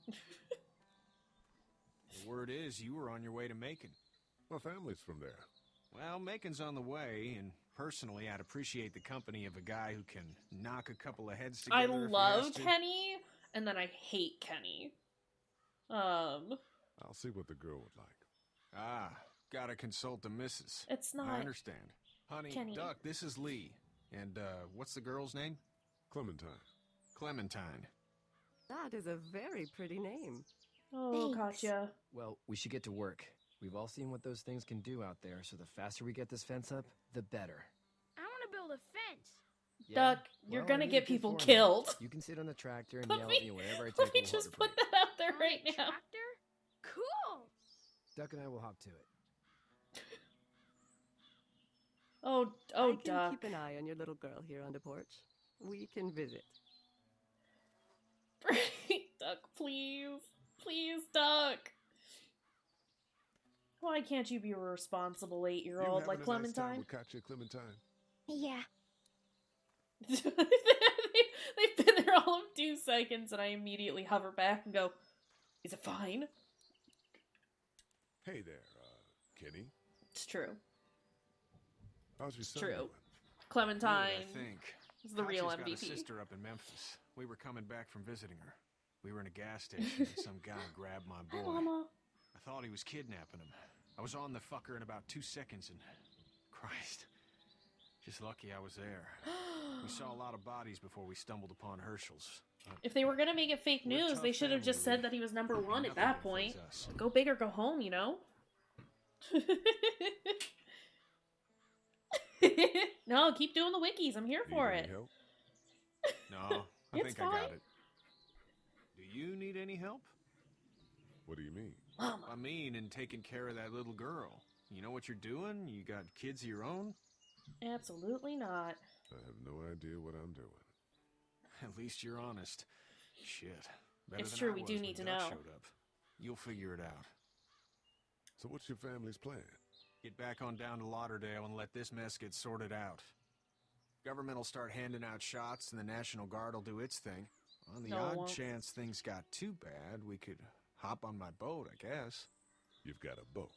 The word is you were on your way to Macon.
My family's from there.
Well, Macon's on the way, and personally, I'd appreciate the company of a guy who can knock a couple of heads together.
I
if he has
love
to.
Kenny, and then I hate Kenny.
I'll see what the girl would like.
Ah, gotta consult the missus.
It's not
I understand. Honey,
Kenny.
Duck, this is Lee. And, what's the girl's name?
Clementine.
Clementine.
That is a very pretty name.
Oh,
Thanks.
Katya.
Well, we should get to work. We've all seen what those things can do out there, so the faster we get this fence up, the better.
I want to build a fence.
Yeah?
Duck, you're
Well,
gonna
I need a
get
good
people
foreman.
killed.
You can sit on the tractor and
Let
yell
me-
at me whenever I
Let
take
me
a water
just put
break.
that out there
On
right
a
now.
tractor? Cool.
Duck and I will hop to it.
Oh,
I can
Duck.
keep an eye on your little girl here on the porch. We can visit.
Duck, please. Please, Duck. Why can't you be a responsible 8-year-old like
Nice time
Clementine?
with Katya Clementine?
Yeah.
They've been there all of 2 seconds, and I immediately hover back and go, "Is it fine?"
Hey there, Kenny.
It's true.
How's your son
True.
doing?
Clementine
Good, I think.
is the real
Katya's got a
MVP.
sister up in Memphis. We were coming back from visiting her. We were in a gas station, and some guy grabbed my
Hi,
boy.
Mama.
I thought he was kidnapping him. I was on the fucker in about 2 seconds, and Christ, just lucky I was there. We saw a lot of bodies before we stumbled upon Herschel's.
If they were gonna make it fake
We're a
news,
tough
they should have just
family,
said that he was number 1 at
Nothing
that
will
point.
faze us.
Go big or go home, you know? No, keep doing the wikis. I'm here
Need
for
any
it.
help?
No, I
It's
think I
fine.
got it. Do you need any help?
What do you mean?
Mama.
I mean, in taking care of that little girl. You know what you're doing? You got kids of your own?
Absolutely not.
I have no idea what I'm doing.
At least you're honest. Shit. Better
It's
than
true,
I
we
was
do
when
need to
Duck
know.
showed up. You'll figure it out.
So what's your family's plan?
Get back on down to Lauderdale and let this mess get sorted out. Government will start handing out shots and the National Guard will do its thing. On the
No, it
odd
won't.
chance things got too bad, we could hop on my boat, I guess.
You've got a boat.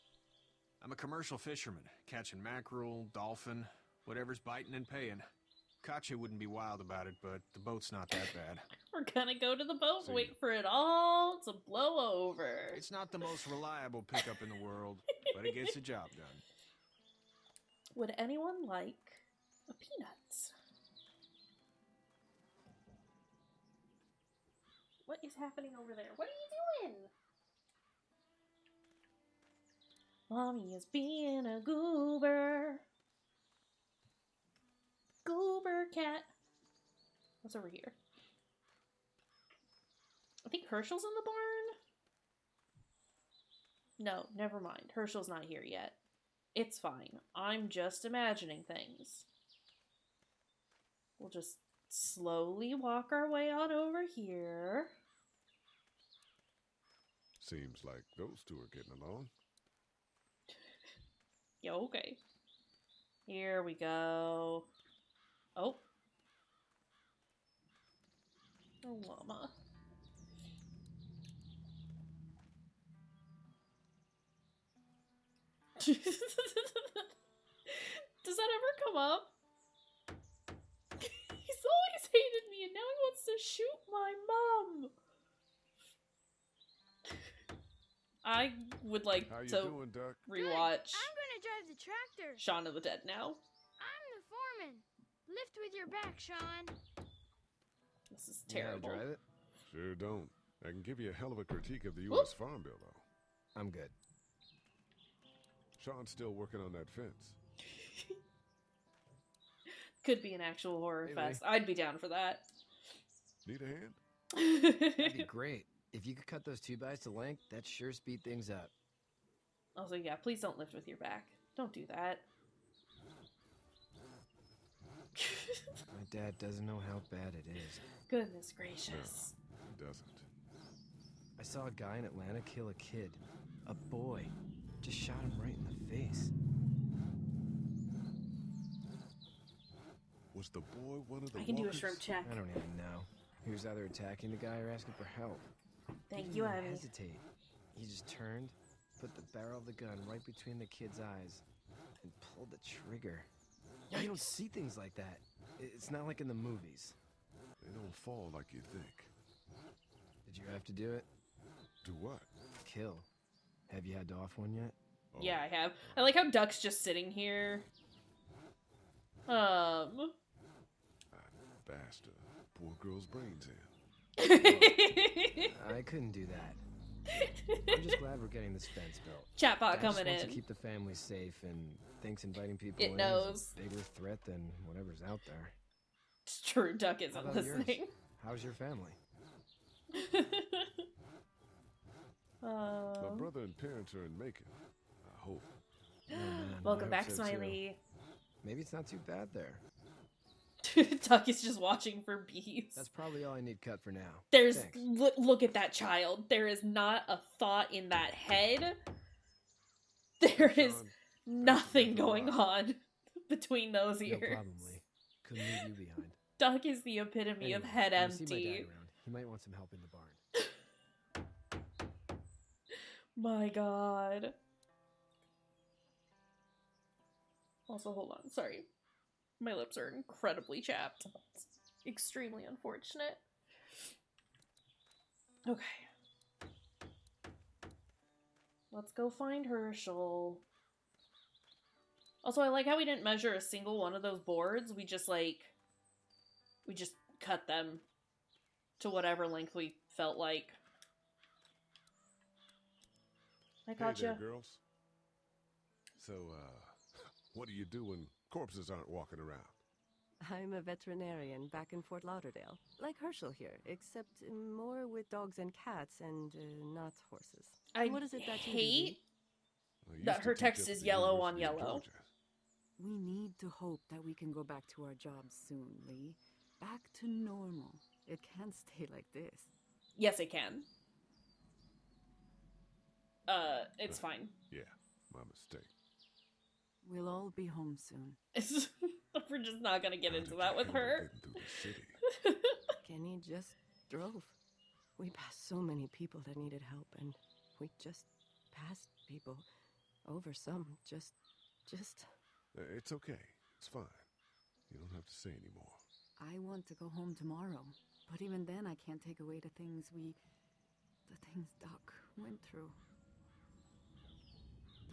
I'm a commercial fisherman, catching mackerel, dolphin, whatever's biting and paying. Katya wouldn't be wild about it, but the boat's not that bad.
We're gonna go to the boat
See
and wait for it all to blow over.
It's not the most reliable pickup in the world, but it gets the job done.
Would anyone like a peanut? What is happening over there? What are you doing? Mommy is being a goober. Goober cat. What's over here? I think Herschel's in the barn? No, never mind. Herschel's not here yet. It's fine. I'm just imagining things. We'll just slowly walk our way on over here.
Seems like those two are getting along.
Yeah, okay. Here we go. Oh. Oh, llama. Does that ever come up? He's always hated me and now he wants to shoot my mom. I would like
How you
to
doing, Duck?
rewatch
I'm gonna drive the tractor.
Shaun of the Dead now.
I'm the foreman. Lift with your back, Sean.
This is
You know how to
terrible.
drive it?
Sure don't. I can give you a hell of a critique of the U.S. Farm Bill, though.
I'm good.
Sean's still working on that fence.
Could be an actual horror
Hey,
fest. I'd be down for that.
Need a hand?
That'd be great. If you could cut those 2x to length, that'd sure speed things up.
Also, yeah, please don't lift with your back. Don't do that.
My dad doesn't know how bad it is.
Goodness gracious.
He doesn't.
I saw a guy in Atlanta kill a kid. A boy. Just shot him right in the face.
Was the boy one of the
I can do a
walkers?
shrimp check.
I don't even know. He was either attacking the guy or asking for help.
Thank
He
you,
didn't
Abby.
hesitate. He just turned, put the barrel of the gun right between the kid's eyes, and pulled the trigger. You don't see things like that. It's not like in the movies.
They don't fall like you think.
Did you have to do it?
Do what?
Kill. Have you had to off one yet?
Oh,
Yeah, I have. I like how Duck's just sitting here.
I bashed a poor girl's brains in.
I couldn't do that. I'm just glad we're getting this fence built.
Chatbot
Dad just
coming
wants
in.
to keep the family safe and thinks inviting people
It
in
knows.
is a bigger threat than whatever's out there.
It's true, Duck
How
isn't
about
listening.
yours? How's your family?
My brother and parents are in Macon. I hope.
Oh, man,
Welcome
I
back,
hope so, too.
Smiley.
Maybe it's not too bad there.
Duck is just watching for bees.
That's probably all I need cut for now.
There's
Thanks.
look at that child. There is not a thought in that head. There is
Sean,
nothing going on between those
No
ears.
problem, Lee. Couldn't leave you behind.
Duck is the epitome of
Anyway,
head
when you see my
empty.
dad around, he might want some help in the barn.
My god. Also, hold on. Sorry. My lips are incredibly chapped. It's extremely unfortunate. Okay. Let's go find Herschel. Also, I like how we didn't measure a single one of those boards. We just, we just cut them to whatever length we felt like. I
Hey
caught
there,
you.
girls. So, what do you do when corpses aren't walking around?
I'm a veterinarian back in Fort Lauderdale, like Herschel here, except more with dogs and cats and not horses.
I
What is it that you do,
hate
Lee?
I used
that
to
her
teach
text
up at
is
the
yellow on
University of
yellow.
Georgia.
We need to hope that we can go back to our jobs soon, Lee. Back to normal.
It can't stay like this.
Yes, it can. It's fine.
Yeah, my mistake.
We'll all be home soon.
It's, we're just not gonna get
How
into
did
that
you
with
handle
her.
getting through the city?
Kenny just drove. We passed so many people that needed help, and we just passed people over some. Just.
It's okay. It's fine. You don't have to say anymore.
I want to go home tomorrow. But even then, I can't take away the things Doc went through.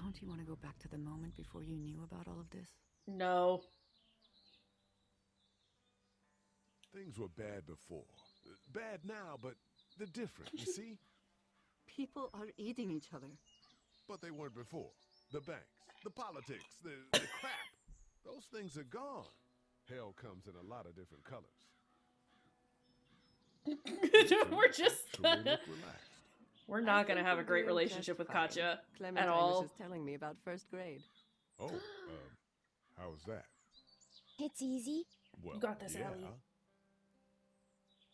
Don't you want to go back to the moment before you knew about all of this?
No.
Things were bad before. Bad now, but they're different, you see?
People are eating each other.
But they weren't before. The banks, the politics, the crap. Those things are gone. Hell comes in a lot of different colors.
We're just
Actually look relaxed.
we're not gonna
think
have a
we're
great
doing
relationship
just
with
fine.
Katya at
Clementine
all.
was just telling me about first grade.
Oh, how was that?
It's easy.
Well,
You got this,
yeah.
Ellie.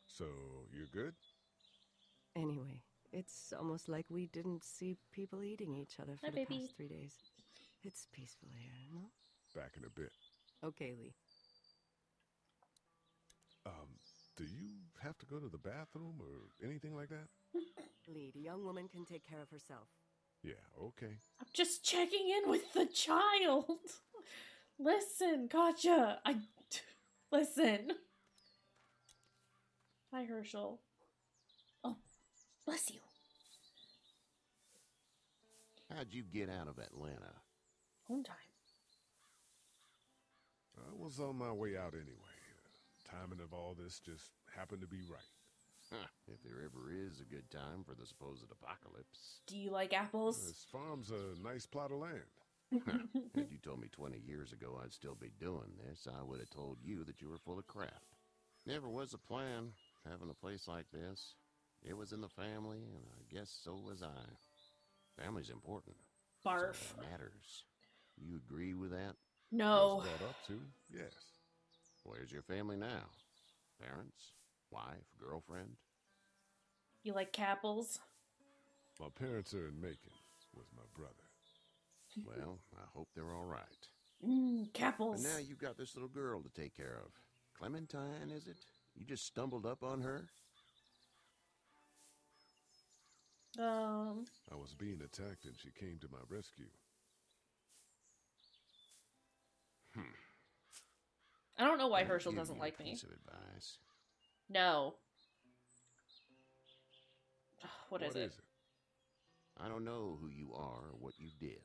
So, you're good?
Anyway, it's almost like we didn't see people eating each other for
Hi,
the
baby.
past 3 days. It's peaceful here, no?
Back in a bit.
Okay, Lee.
Do you have to go to the bathroom or anything like that?
Lee, the young woman can take care of herself.
Yeah, okay.
I'm just checking in with the child. Listen, gotcha. Listen. Hi, Herschel. Oh, bless you.
How'd you get out of Atlanta?
Home time.
I was on my way out anyway. Timing of all this just happened to be right.
Huh, if there ever is a good time for the supposed apocalypse.
Do you like apples?
This farm's a nice plot of land.
Had you told me 20 years ago I'd still be doing this, I would have told you that you were full of crap. Never was a plan, having a place like this. It was in the family, and I guess so was I. Family's important.
Barf.
It's all that matters. You agree with that?
No.
Was brought up to, yes.
Where's your family now? Parents? Wife? Girlfriend?
You like Capples?
My parents are in Macon with my brother.
Well, I hope they're all right.
Capples.
But now you've got this little girl to take care of. Clementine, is it? You just stumbled up on her?
I was being attacked and she came to my rescue.
I don't know why
I'll
Herschel
give
doesn't
you
like
a
me.
piece of advice.
No. What is it?
I don't know who you are or what you did,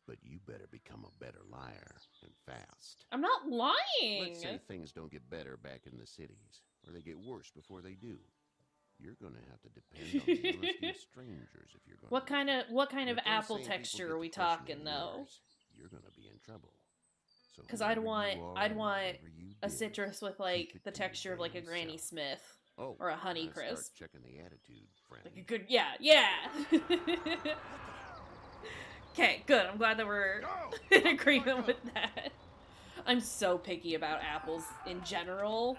but you better become a better liar, and fast.
I'm not lying!
Let's say things don't get better back in the cities, or they get worse before they do. You're gonna have to depend on the honesty of strangers if you're gonna.
What kind of
If those
apple
same people
texture
get
are we
to questioning
talking though?
yours, you're gonna be in trouble. So
Because I'd want
whatever you
a
did,
citrus with
keep
like
it
the
to
texture of like a
damn
Granny
self.
Smith
Oh,
or a Honey
now start
Crisp.
checking the attitude, friend.
Like a good, yeah. Okay, good. I'm glad that we're in agreement with that. I'm so picky about apples in general.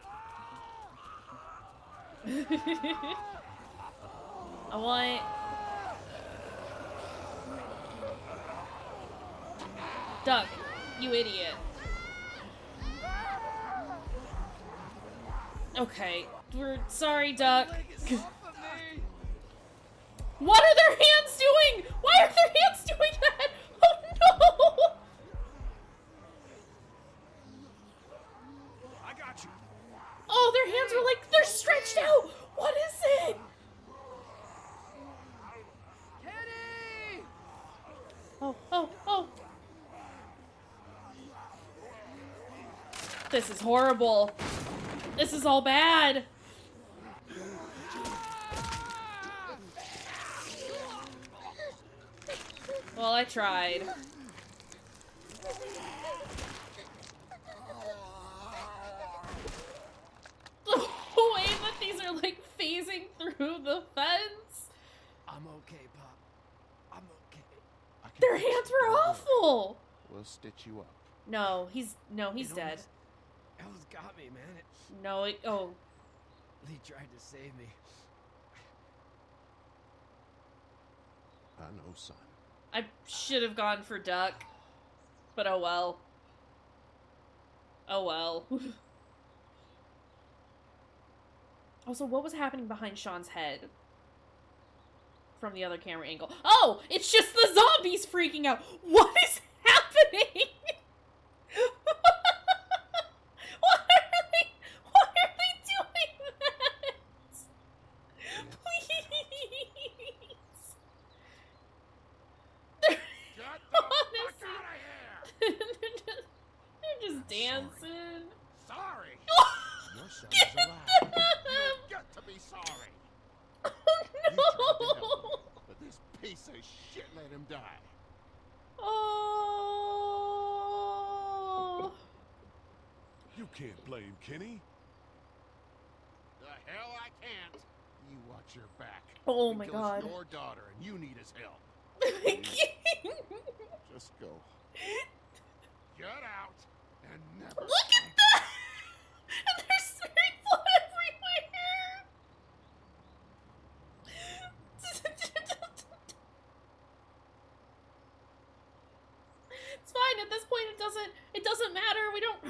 I want... Duck, you idiot. Okay, we're sorry, Duck. What are their hands doing? Why are their hands doing that? Oh no!
I got you.
Oh, their hands were like, they're stretched out. What is it?
Kenny!
Oh. This is horrible. This is all bad. Well, I tried. The way that these are like phasing through the fence.
I'm okay, Pop. I'm okay.
Their hands were awful.
We'll stitch you up.
No, he's dead.
It almost got me, man.
No,
Lee tried to save me.
I know, son.
I should have gone for Duck, but oh well. Oh well. Also, what was happening behind Sean's head? From the other camera angle. Oh! It's just the zombies freaking out! What is happening? Why are they doing that? Please! Honestly, they're just dancing.
Sorry. Your son
Get
is alive. You've got to be sorry.
Oh
You tried to help
no!
him, but this piece of shit let him die.
Oh.
You can't blame Kenny.
The hell I can't. You watch your back.
Oh my
because
God.
It's your daughter, and you need his help. Just go. Get out and never.
Look at that! And there's smearing blood everywhere. doesn't matter.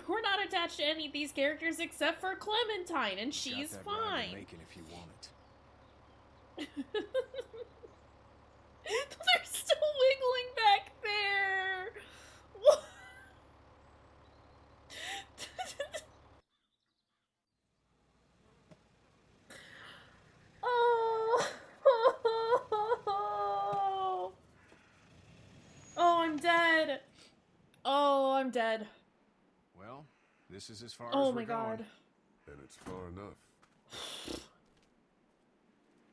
We're not attached to any of these characters except for Clementine, and she's
Got that ride
fine.
to make it if you want it.
They're still wiggling back there. What? Oh. Oh, I'm dead. Oh, I'm dead.
Well, this is as far as
Oh
we're
my god.
going.
And it's far enough.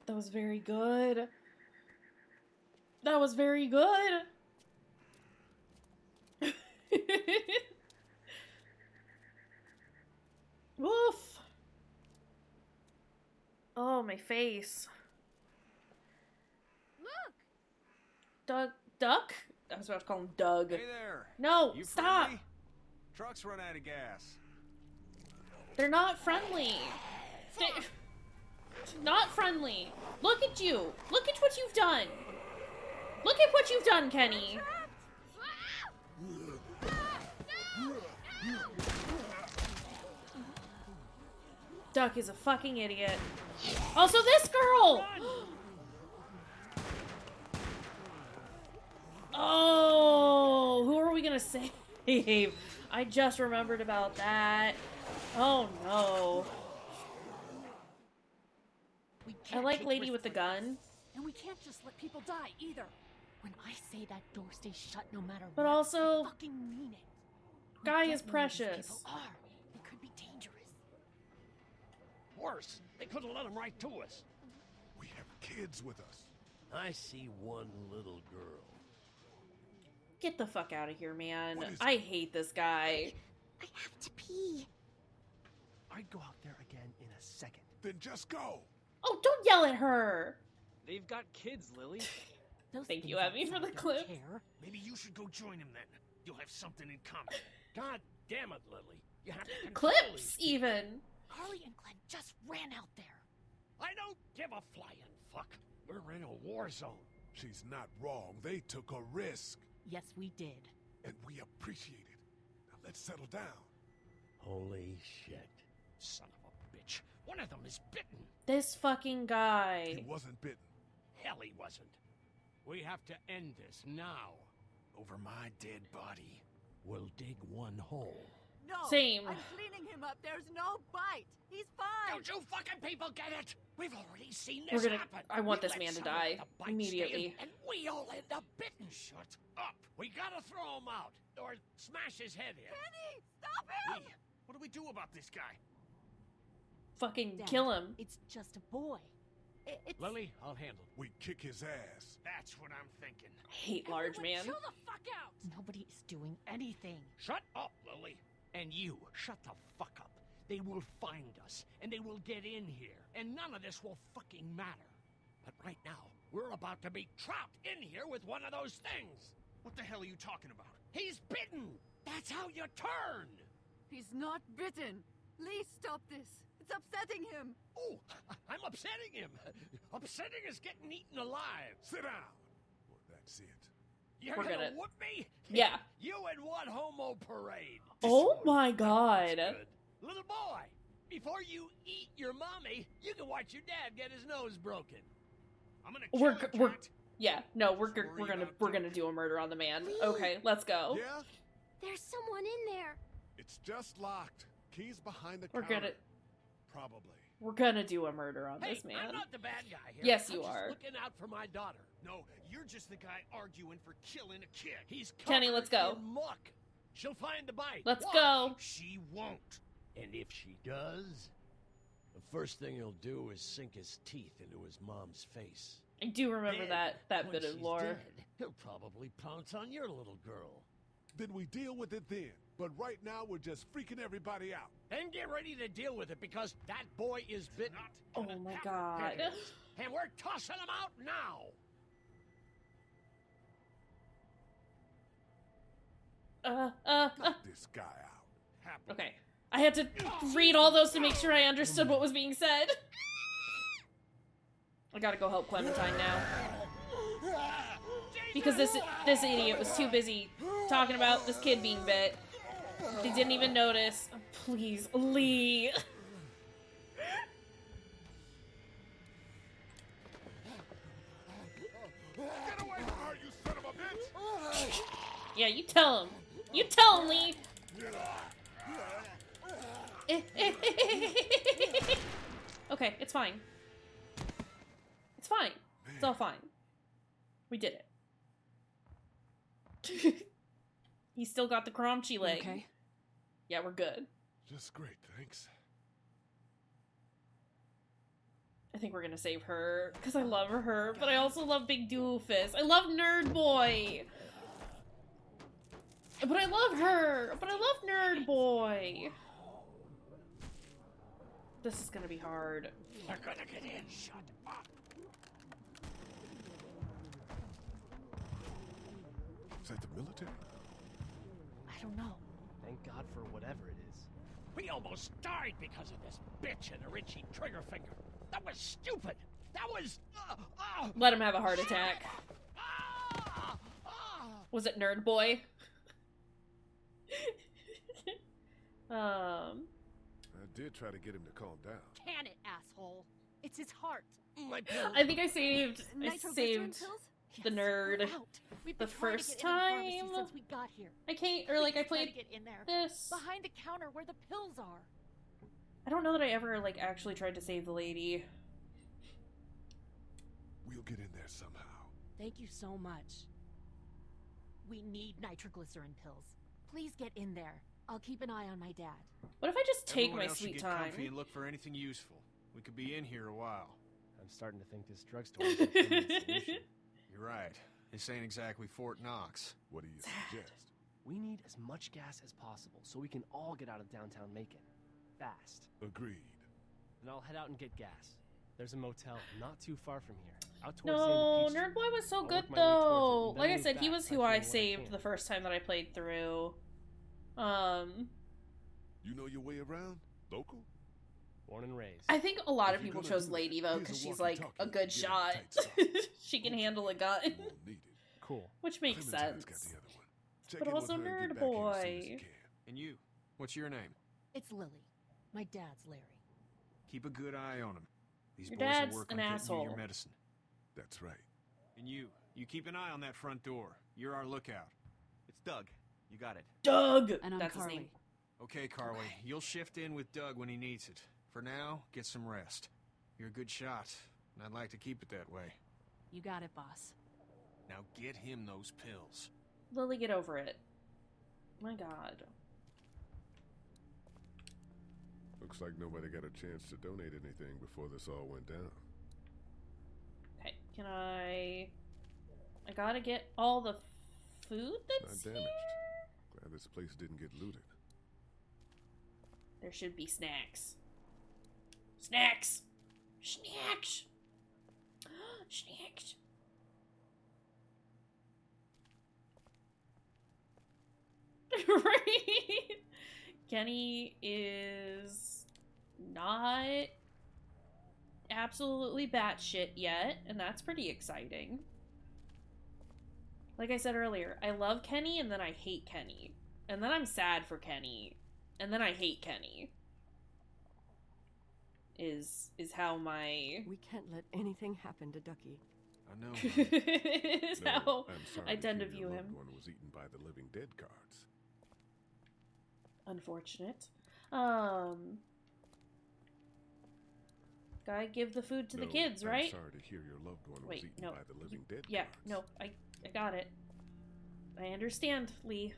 That was very good. That was very good. Woof. Oh, my face.
Look!
Duck? I was about to call him Doug.
Hey there.
No,
You
stop.
friendly? Truck's run out of gas.
They're not friendly. Not friendly. Look at you. Look at what you've done. Look at what you've done, Kenny. Duck is a fucking idiot. Also, this girl! Oh, who are we gonna save? I just remembered about that. Oh no. I like Lady with the gun.
And we can't just let people die either. When I say that door stays shut no matter
But
what,
also,
I fucking mean it.
Guy
We
is
don't know who these
precious.
people are. It could be dangerous.
Worse, they could have let them right to us.
We have kids with us.
I see one little girl.
Get the fuck out of here, man. I hate this guy.
I have to pee.
I'd go out there again in a second.
Then just go.
Oh, don't yell at her.
They've got kids, Lily.
Thank you, Abby, for the clip.
Maybe you should go join him then. You'll have something in common. God damn it, Lily. You have to control
Clips,
these.
even.
Harley and Glenn just ran out there.
I don't give a flying fuck. We're in a war zone.
She's not wrong. They took a risk.
Yes, we did.
And we appreciate it. Now let's settle down.
Holy shit. Son of a bitch. One of them is bitten.
This fucking guy.
He wasn't bitten.
Hell, he wasn't. We have to end this now.
Over my dead body.
We'll dig one hole.
No.
Same.
I'm cleaning him up. There's no bite. He's fine.
Don't you fucking people get it? We've already seen
We're
this
gonna.
happen.
I want
We
this
let
man to
some of
die
the bites
immediately.
stay in, and we all end up bitten. Shut up. We gotta throw him out or smash his head in.
Kenny, stop him!
What do we do about this guy?
Fucking
Dad,
kill him.
It's just a boy. It's...
Lily, I'll handle it.
We kick his ass.
That's what I'm thinking.
I hate large man.
Chill the fuck out! Nobody is doing anything.
Shut up, Lily. And you, shut the fuck up. They will find us, and they will get in here, and none of this will fucking matter. But right now, we're about to be trapped in here with one of those things.
What the hell are you talking about?
He's bitten. That's how you turn.
He's not bitten. Lee, stop this. It's upsetting him.
Oh, I'm upsetting him. Upsetting is getting eaten alive.
Sit down. Well, that's it.
You're
We're
gonna
gonna-
whoop me?
Yeah.
You and what homo parade?
Oh my god.
Good. Little boy, before you eat your mommy, you can watch your dad get his nose broken.
I'm gonna kill
We're
him, cat.
yeah. No, we're gonna do a murder on the man. Okay, let's go.
Yeah?
There's someone in there.
It's just locked. Keys behind the
We're
counter.
gonna
Probably.
we're gonna do a murder on
Hey,
this man.
I'm not the bad guy here.
Yes,
I'm
you
just
are.
looking out for my daughter.
No, you're just the guy arguing for killing a kid.
He's
Kenny,
covered
let's go.
in muck. She'll find the bite.
Let's
Watch.
go.
She won't.
And if she does, the first thing he'll do is sink his teeth into his mom's face.
I do remember
Then,
that
when
bit of
she's
lore.
dead, he'll probably pounce on your little girl.
Then we deal with it then. But right now, we're just freaking everybody out.
And get ready to deal with it because that boy is bitten.
Oh my god.
And we're tossing him out now.
Knock this guy out.
Okay. I had to read all those to make sure I understood what was being said. I gotta go help Clementine now. Because this idiot was too busy talking about this kid being bit. He didn't even notice. Oh, please, Lee.
Get away from her, you son of a bitch!
Yeah, you tell him. You tell him, Lee. Okay, it's fine. It's fine. It's all fine. We did it. He's still got the crunchy leg.
Okay.
Yeah, we're good.
Just great, thanks.
I think we're gonna save her, because I love her, but I also love Big Doofus. I love Nerd Boy! But I love her! But I love Nerd Boy! This is gonna be hard.
We're gonna get in. Shut up.
Is that the military?
I don't know.
Thank God for whatever it is.
We almost died because of this bitch and her itchy trigger finger. That was stupid. That was...
Let him have a heart attack. Was it Nerd Boy?
I did try to get him to calm down.
Can it, asshole? It's his heart.
My pills.
I think I saved
Nitroglycerin pills?
the nerd
We've
the
been trying to
first
get in the pharmacy
time.
since we got here.
I can't, or like I
Please try to
played
get in there.
this.
Behind the counter where the pills are.
I don't know that I ever like actually tried to save the lady.
We'll get in there somehow.
Thank you so much. We need nitroglycerin pills. Please get in there. I'll keep an eye on my dad.
What if I just take
Everyone
my
else should
sweet
get
time?
comfy and look for anything useful. We could be in here a while.
I'm starting to think this drugstore is a permanent solution.
You're right. This ain't exactly Fort Knox.
What do you suggest?
We need as much gas as possible so we can all get out of downtown Macon. Fast.
Agreed.
Then I'll head out and get gas. There's a motel not too far from here. Out towards
No,
the end of Peach
Nerd Boy was so
I'll
good
work my way towards it,
though.
and then
Like I
move
said, he
back
was
by
who I
fueling what I
saved
can.
the first time that I played through.
You know your way around? Local?
Born and raised.
I think a lot
If
of
you're
people
gonna
chose
do
Lady
that,
though,
here's
because
a
she's like a
walkie-talkie
good
to get
shot.
in tight spots.
She can handle a gun,
Won't need it.
Cool.
which makes
Clementine's
sense.
got the other one. Check
But
in with
also
her and get
Nerd
back here as soon as you
Boy.
can.
And you, what's your name?
It's Lily. My dad's Larry.
Keep a good eye on him. These
Your
boys
dad's
will work
an
on getting
asshole.
you your medicine.
That's right.
And you keep an eye on that front door. You're our lookout.
It's Doug. You got it.
Doug!
And I'm
That's
Carly.
his name.
Okay, Carly. You'll shift in with Doug when he needs it. For now, get some rest. You're a good shot, and I'd like to keep it that way.
You got it, boss.
Now get him those pills.
Lily, get over it. My god.
Looks like nobody got a chance to donate anything before this all went down.
Okay, can I gotta get all the food that's
Not
here?
damaged. Glad this place didn't get looted.
There should be snacks. Snacks! Snacks! Snacks! Right? Kenny is not absolutely batshit yet, and that's pretty exciting. Like I said earlier, I love Kenny and then I hate Kenny. And then I'm sad for Kenny. And then I hate Kenny. Is how my
We can't let anything happen to Ducky.
I know.
is how
I'm sorry
I tend to
hear
view
your
him.
loved one was eaten by the living dead cards.
Unfortunate. Gotta give the food to the
No,
kids, right?
I'm sorry to hear your loved one was
Wait,
eaten
no.
by the living dead
Yeah,
cards.
no, I got it. I understand, Lee.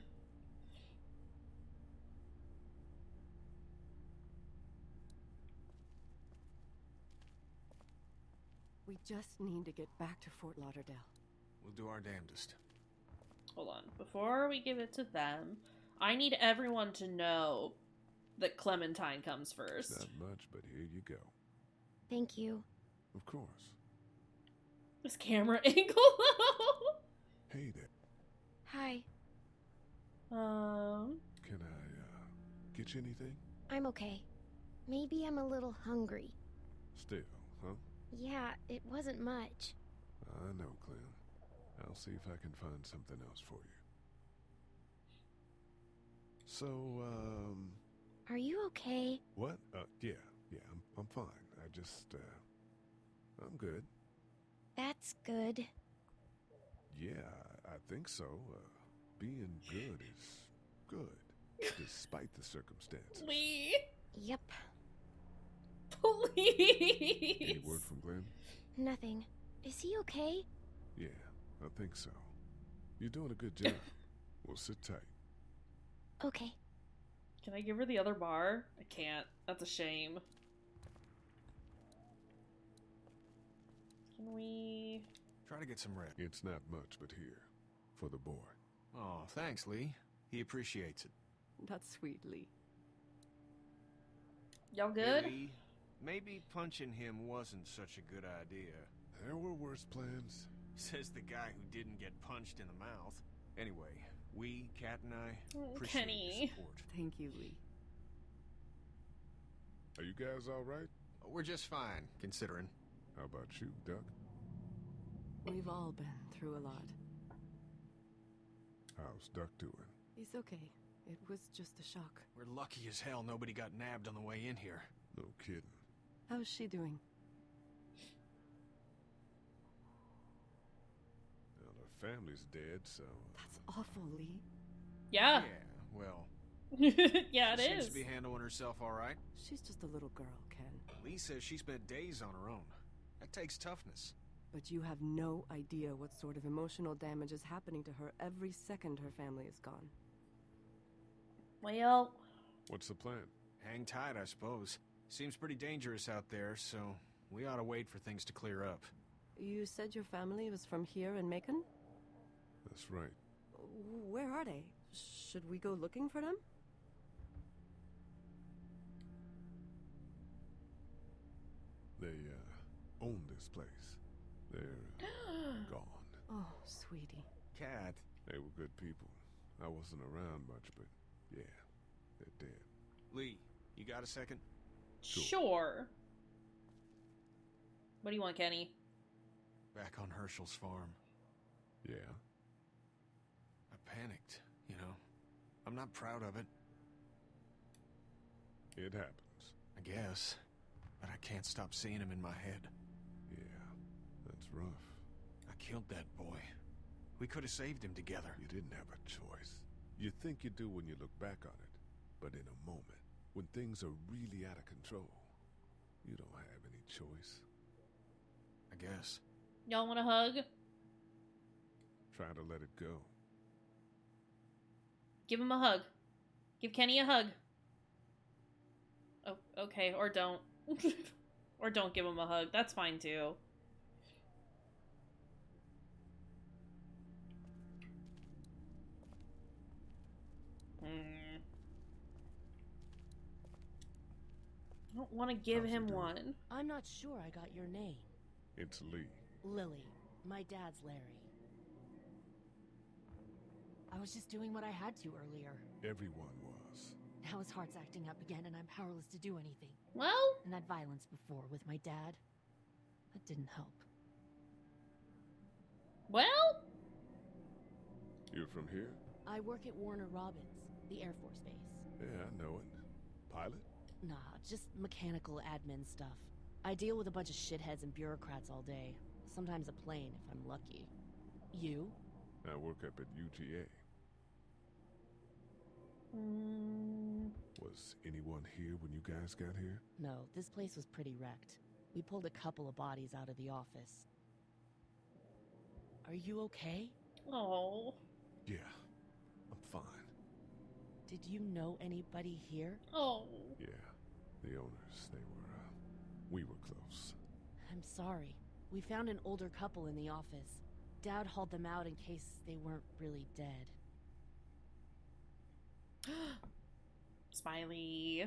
We just need to get back to Fort Lauderdale.
We'll do our damnedest.
Hold on. Before we give it to them, I need everyone to know that Clementine comes first.
Not much, but here you go.
Thank you.
Of course.
This camera angle.
Hey there.
Hi.
Can I, get you anything?
I'm okay. Maybe I'm a little hungry.
Still, huh?
Yeah, it wasn't much.
I know, Clem. I'll see if I can find something else for you. So,
Are you okay?
what? Yeah, I'm fine. I just, I'm good.
That's good.
Yeah, I think so. Being good is good, despite the circumstances.
Lee.
Yep.
Please.
Any word from Glenn?
Nothing. Is he okay?
Yeah, I think so. You're doing a good job. Well, sit tight.
Okay.
Can I give her the other bar? I can't. That's a shame. Can we...
Try to get some rest.
It's not much, but here. For the boy.
Oh, thanks, Lee. He appreciates it.
That's sweet, Lee.
Y'all good?
Hey, Lee, maybe punching him wasn't such a good idea.
There were worse plans.
Says the guy who didn't get punched in the mouth. Anyway, we, Kat and I, appreciate
Kenny.
your support.
Thank you, Lee.
Are you guys all right?
We're just fine, considering.
How about you, Duck?
We've all been through a lot.
How's Duck doing?
He's okay. It was just a shock.
We're lucky as hell nobody got nabbed on the way in here.
No kidding.
How's she doing?
Well, her family's dead, so...
That's awful, Lee.
Yeah.
Yeah, well...
Yeah, it
she
is.
seems to be handling herself all right.
She's just a little girl, Ken.
Lee says she spent days on her own. That takes toughness.
But you have no idea what sort of emotional damage is happening to her every second her family is gone.
Well...
What's the plan?
Hang tight, I suppose. Seems pretty dangerous out there, so we ought to wait for things to clear up.
You said your family was from here in Macon?
That's right.
Where are they? Should we go looking for them?
They, own this place. They're gone.
Oh, sweetie.
Kat.
They were good people. I wasn't around much, but yeah, they're dead.
Lee, you got a second?
Sure. What do you want, Kenny?
Back on Herschel's farm.
Yeah?
I panicked, you know. I'm not proud of it.
It happens.
I guess. But I can't stop seeing him in my head.
Yeah, that's rough.
I killed that boy. We could have saved him together.
You didn't have a choice. You think you do when you look back on it. But in a moment, when things are really out of control, you don't have any choice.
I guess.
Y'all want a hug?
Try to let it go.
Give him a hug. Give Kenny a hug. Oh, okay, or don't. Or don't give him a hug. That's fine too. I don't want to give him one.
I'm not sure I got your name.
It's Lee.
Lily. My dad's Larry. I was just doing what I had to earlier.
Everyone was.
Now his heart's acting up again and I'm powerless to do anything.
Well?
And that violence before with my dad, that didn't help.
Well?
You're from here?
I work at Warner Robins, the Air Force base.
Yeah, I know it. Pilot?
Nah, just mechanical admin stuff. I deal with a bunch of shitheads and bureaucrats all day. Sometimes a plane, if I'm lucky. You?
I work up at UGA. Was anyone here when you guys got here?
No, this place was pretty wrecked. We pulled a couple of bodies out of the office. Are you okay?
Oh.
Yeah, I'm fine.
Did you know anybody here?
Oh.
Yeah, the owners, we were close.
I'm sorry. We found an older couple in the office. Dad hauled them out in case they weren't really dead.
Smiley.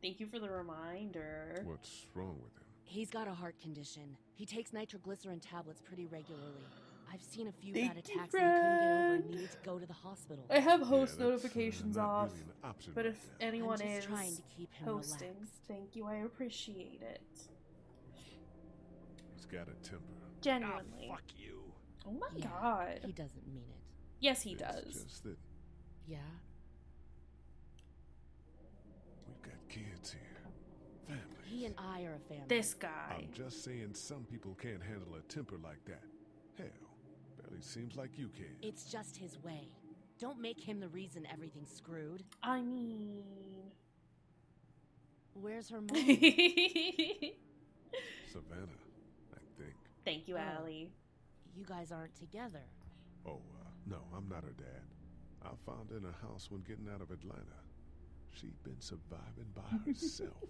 Thank you for the reminder.
What's wrong with him?
He's got a heart condition. He takes nitroglycerin tablets pretty regularly. I've seen a few
Thank
bad
you,
attacks that he couldn't get over
friend.
and needed to go to the hospital.
I have host
that's,
notifications
not
off,
really an option
but
right
if
now.
anyone
I'm just
is
trying to keep him
hosting,
relaxed.
thank you, I appreciate it.
He's got a temper.
Genuinely.
Fuck you.
Oh my
Yeah,
god.
He doesn't mean it.
Yes, he
It's
does.
just that
Yeah?
we've got kids here. Family.
He and I are a family.
This guy.
I'm just saying some people can't handle a temper like that. Hell, barely seems like you can.
It's just his way. Don't make him the reason everything's screwed.
I mean...
Where's her mom?
Savannah, I think.
Thank you, Allie.
You guys aren't together.
Oh, no, I'm not her dad. I found her in a house when getting out of Atlanta. She'd been surviving by herself.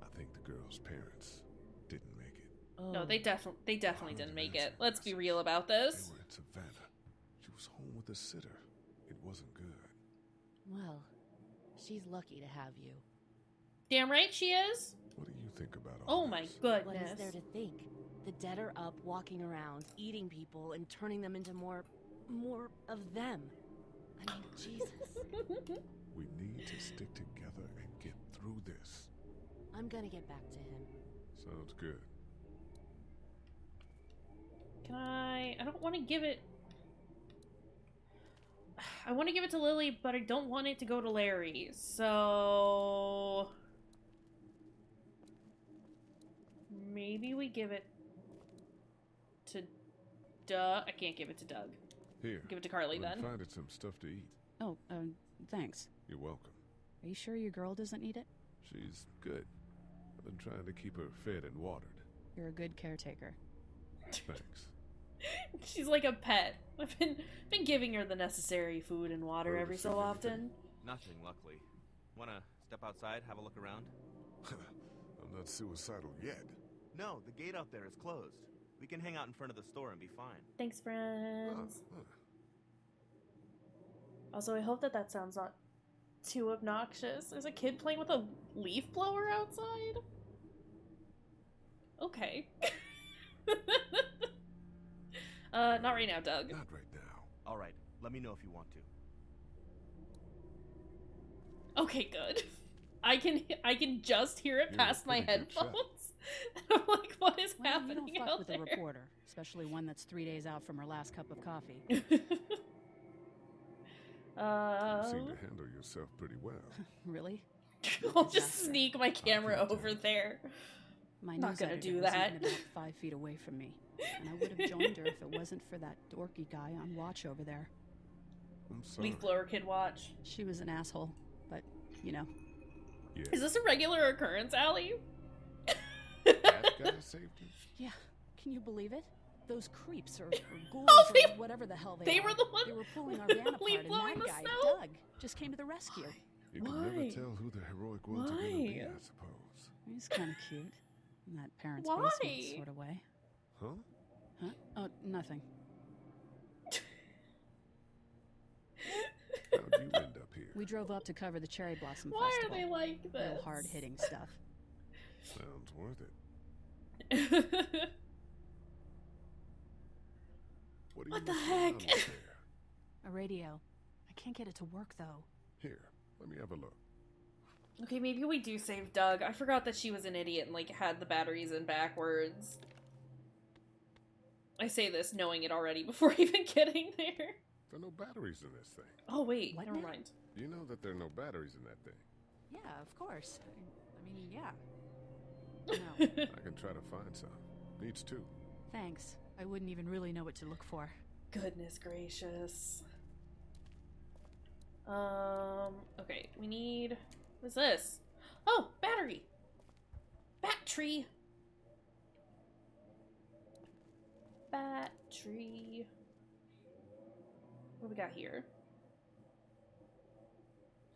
I think the girl's parents didn't make it.
No, they definitely didn't make it. Let's be real about this.
They were in Savannah. She was home with a sitter. It wasn't good.
Well, she's lucky to have you.
Damn right she is.
What do you think about all
Oh my
this?
goodness.
What is there to think? The dead are up, walking around, eating people, and turning them into more of them. I mean, Jesus.
We need to stick together and get through this.
I'm gonna get back to him.
Sounds good.
Can I don't want to give it... I want to give it to Lily, but I don't want it to go to Larry, so... Maybe we give it to Doug. I can't give it to Doug.
Here.
Give it to Carly,
we're
then.
finding some stuff to eat.
Oh, thanks.
You're welcome.
Are you sure your girl doesn't need it?
She's good. I've been trying to keep her fed and watered.
You're a good caretaker.
Thanks.
She's like a pet. I've been giving her the necessary food and water every so often.
Nothing, luckily. Wanna step outside, have a look around?
I'm not suicidal yet.
No, the gate out there is closed. We can hang out in front of the store and be fine.
Thanks, friends. Also, I hope that sounds not too obnoxious. There's a kid playing with a leaf blower outside? Okay. Not right now, Doug.
Not right now.
Alright, let me know if you want to.
Okay, good. I can just hear it
You're
past
a
my
pretty good shot.
headphones. I'm like, what is
Well,
happening
you don't fuck
out
with
there?
a reporter, especially one that's 3 days out from her last cup of coffee.
You seem to handle yourself pretty well.
Really?
I'll just sneak my camera over there.
My
Not
news
gonna
editor
do
was
that.
even about 5 feet away from me, and I would have joined her if it wasn't for that dorky guy on watch over there.
I'm sorry.
Leaf blower kid watch.
She was an asshole, but you know.
Yeah.
Is this a regular occurrence, Allie?
That guy saved you?
Yeah, can you believe it? Those creeps or ghouls
Oh,
or whatever the hell
they
are.
were the ones
They were pulling our van apart,
leaf
and
blowing
that
the
guy,
snow?
Doug, just came to the rescue.
You can
Why?
never tell who the heroic ones are going to be,
Why?
I suppose.
He's kind of cute, in that parents'
Why?
basement sort of way.
Huh?
Huh? Oh, nothing.
How'd you end up here?
We drove up to cover the Cherry Blossom
Why
Festival.
are they like this?
Real hard-hitting stuff.
Sounds worth it. What, are
What
you
the
messing around
heck?
with there?
A radio. I can't get it to work, though.
Here, let me have a look.
Okay, maybe we do save Doug. I forgot that she was an idiot and, like, had the batteries in backwards. I say this knowing it already before even getting there.
There are no batteries in this thing.
Oh, wait.
What
Never
now?
mind.
You know that there are no batteries in that thing.
Yeah, of course. I mean, yeah.
I can try to find some. Needs two.
Thanks. I wouldn't even really know what to look for.
Goodness gracious. Okay, we need... What's this? Oh, battery! Battery! Battery. What do we got here?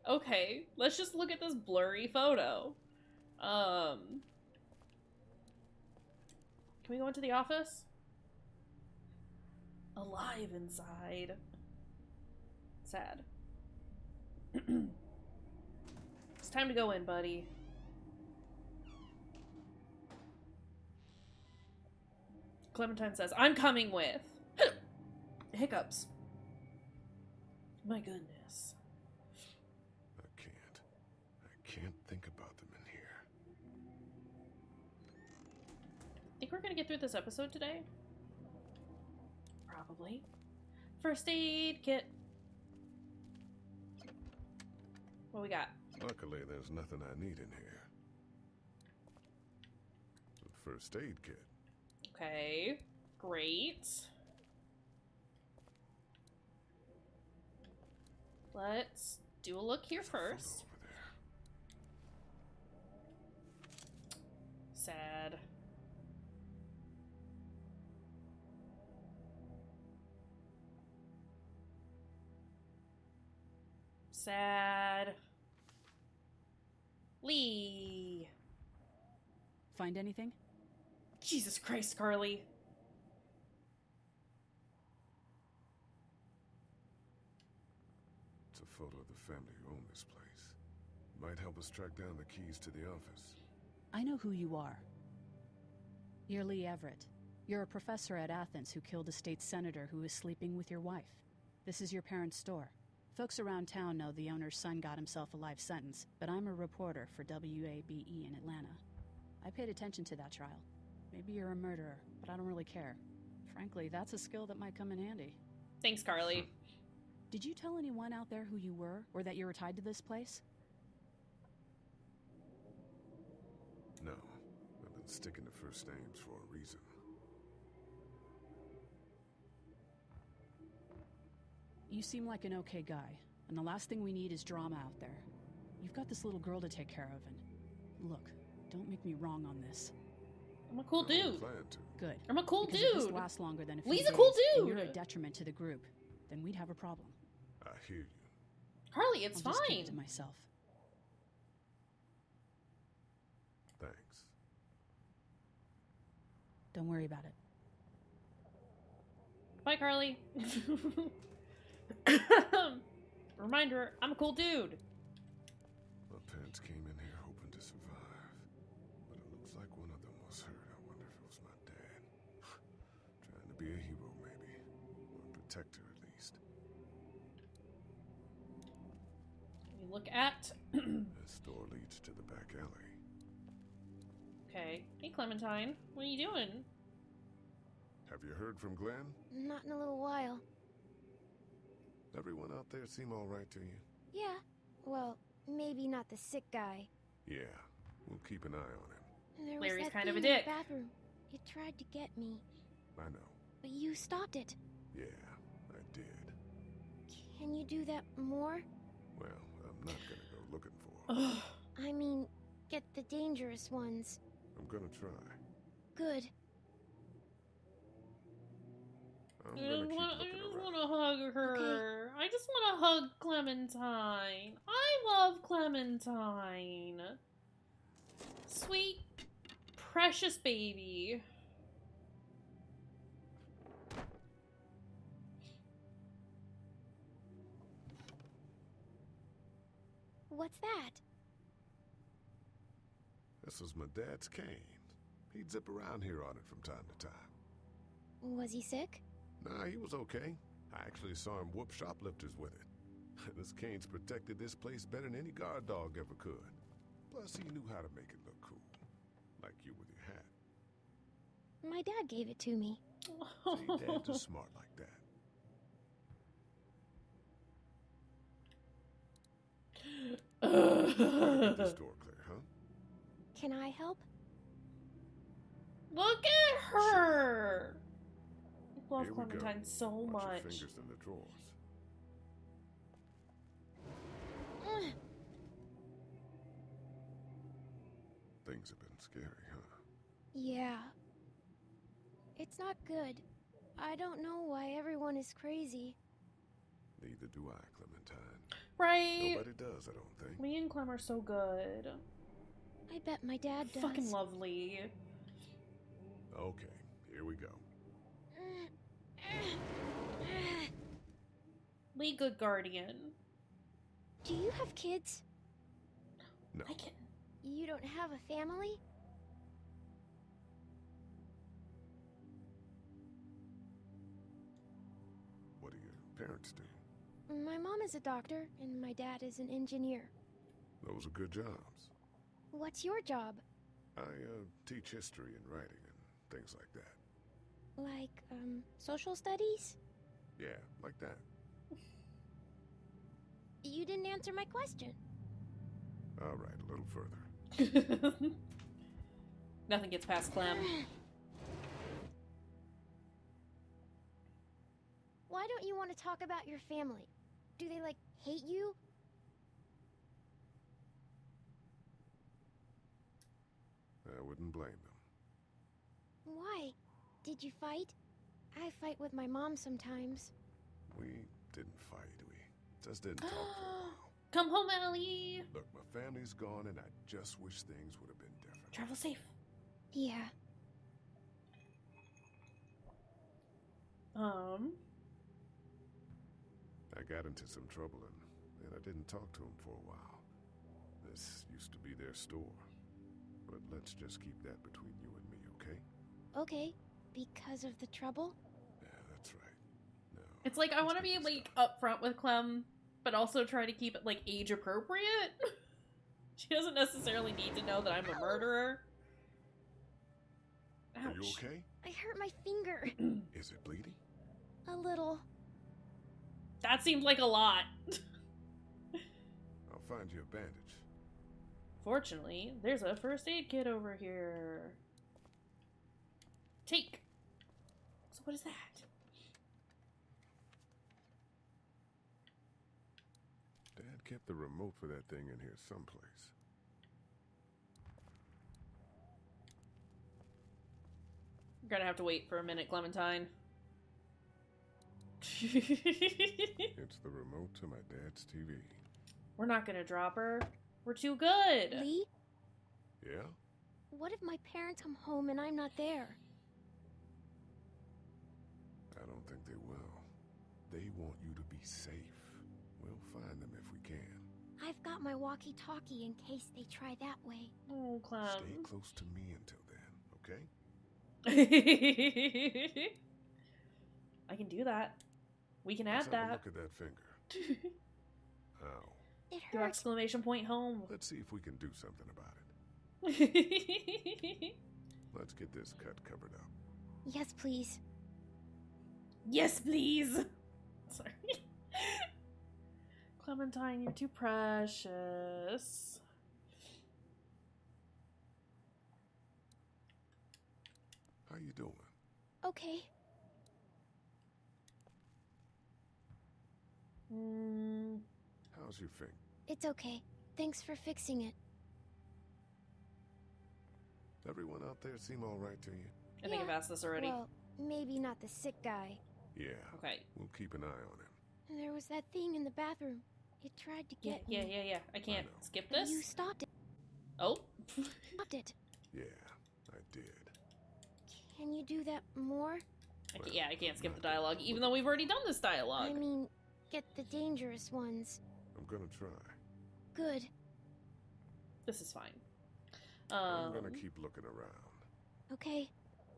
Okay, let's just look at this blurry photo. Can we go into the office? Alive inside. Sad. It's time to go in, buddy. Clementine says, I'm coming with. Hiccups. My goodness.
I can't think about them in here.
I think we're gonna get through this episode today? Probably. First aid kit. What we got?
Luckily, there's nothing I need in here. The first aid kit.
Okay, great. Let's do a look here first. Sad. Sad. Lee.
Find anything?
Jesus Christ, Carly.
It's a photo of the family who own this place. Might help us track down the keys to the office.
I know who you are. You're Lee Everett. You're a professor at Athens who killed a state senator who was sleeping with your wife. This is your parents' store. Folks around town know the owner's son got himself a life sentence, but I'm a reporter for WABE in Atlanta. I paid attention to that trial. Maybe you're a murderer, but I don't really care. Frankly, that's a skill that might come in handy.
Thanks, Carly.
Did you tell anyone out there who you were, or that you were tied to this place?
No. I've been sticking to first names for a reason.
You seem like an okay guy, and the last thing we need is drama out there. You've got this little girl to take care of, and look, don't make me wrong on this.
I'm a cool dude.
Good.
I'm a cool
because
dude.
If this lasts longer than a few
Lee's
days,
a cool
and
dude.
you're a detriment to the group, then we'd have a problem.
I hear you.
Carly, it's
I'll just keep
fine.
it to myself.
Thanks.
Don't worry about it.
Bye, Carly. Reminder, I'm a cool dude.
My parents came in here hoping to survive, but it looks like one of them was hurt. I wonder if it was my dad. Trying to be a hero, maybe. Or a protector, at least.
We look at...
This door leads to the back alley.
Okay. Hey, Clementine. What are you doing?
Have you heard from Glenn?
Not in a little while.
Everyone out there seem all right to you?
Yeah. Well, maybe not the sick guy.
Yeah, we'll keep an eye on him.
There
Larry's
was that
kind of a
thing in
dick.
the bathroom. It tried to get me,
I know.
but you stopped it.
Yeah, I did.
Can you do that more?
Well, I'm not gonna go looking for him.
I mean, get the dangerous ones.
I'm gonna try.
Good.
I'm
I
gonna
just
keep
want
looking around.
to hug her. I just want to hug Clementine. I love Clementine. Sweet, precious baby.
What's that?
This was my dad's cane. He'd zip around here on it from time to time.
Was he sick?
Nah, he was okay. I actually saw him whoop shoplifters with it. This cane's protected this place better than any guard dog ever could. Plus, he knew how to make it look cool. Like you with your hat.
My dad gave it to me.
See, dads are smart like that. Get this door clear, huh?
Can I help?
Look at her. I love
Here we go.
Clementine so
Watch your
much.
fingers in the drawers. Things have been scary, huh?
Yeah. It's not good. I don't know why everyone is crazy.
Neither do I, Clementine.
Right?
Nobody does, I don't think.
Me and Clem are so good.
I bet my dad does.
Fucking lovely.
Okay, here we go.
Lee, good guardian.
Do you have kids?
No.
I can.
You don't have a family?
What do your parents do?
My mom is a doctor, and my dad is an engineer.
Those are good jobs.
What's your job?
I teach history and writing and things like that.
Like, social studies?
Yeah, like that.
You didn't answer my question.
All right, a little further.
Nothing gets past Clem.
Why don't you want to talk about your family? Do they, like, hate you?
I wouldn't blame them.
Why? Did you fight? I fight with my mom sometimes.
We didn't fight. We just didn't talk for a while.
Come home, Ellie!
Look, my family's gone, and I just wish things would have been different.
Travel safe.
Yeah.
I got into some trouble, and I didn't talk to him for a while. This used to be their store. But let's just keep that between you and me, okay?
Okay. Because of the trouble?
Yeah, that's right. No.
It's like, I want to be, like, upfront with Clem, but also try to keep it, like, age appropriate. She doesn't necessarily need to know that I'm a murderer. Ouch.
Are you okay?
I hurt my finger.
Is it bleeding?
A little.
That seemed like a lot.
I'll find you a bandage.
Fortunately, there's a first aid kit over here. Take. So what is that?
Dad kept the remote for that thing in here someplace.
You're gonna have to wait for a minute, Clementine.
It's the remote to my dad's TV.
We're not gonna drop her. We're too good.
Lee?
Yeah?
What if my parents come home and I'm not there?
I don't think they will. They want you to be safe. We'll find them if we can.
I've got my walkie-talkie in case they try that way.
Oh, Clem.
Stay close to me until then, okay?
I can do that. We can add
Let's have a
that.
look at that finger. Ow.
It
Do
hurts.
exclamation point home.
Let's see if we can do something about it. Let's get this cut covered up.
Yes, please.
Yes, please. Sorry. Clementine, you're too precious.
How you doing?
Okay.
How's your finger?
It's okay. Thanks for fixing it.
Everyone out there seem all right to you?
I think I've asked this already.
Well, maybe not the sick guy.
Yeah.
Okay.
We'll keep an eye on him.
There was that thing in the bathroom. It tried to get me.
Yeah. I can't skip
But
this.
you stopped it.
Oh.
Stopped it.
Yeah, I did.
Can you do that more?
I can't skip the dialogue, even though we've already done this dialogue.
I mean, get the dangerous ones.
I'm gonna try.
Good.
This is fine.
I'm gonna keep looking around.
Okay.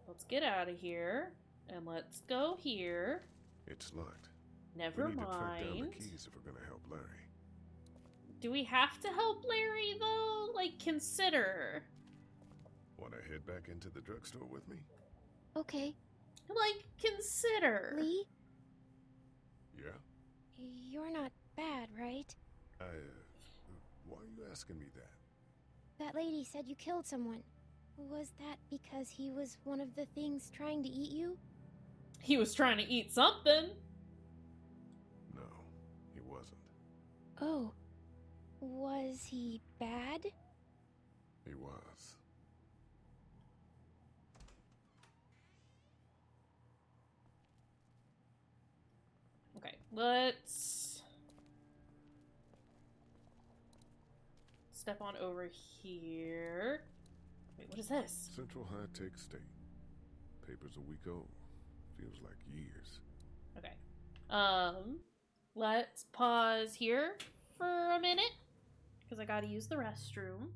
Let's get out of here, and let's go here.
It's locked.
Never
we need to track down the
mind.
keys if we're gonna help Larry.
Do we have to help Larry, though? Like, consider.
Wanna head back into the drugstore with me?
Okay.
Like, consider.
Lee?
Yeah?
You're not bad, right?
Why are you asking me that?
That lady said you killed someone. Was that because he was one of the things trying to eat you?
He was trying to eat something.
No, he wasn't.
Oh. Was he bad?
He was.
Okay, let's step on over here. Wait, what is this?
Central High Tech State. Paper's a week old. Feels like years.
Okay. Let's pause here for a minute because I gotta use the restroom.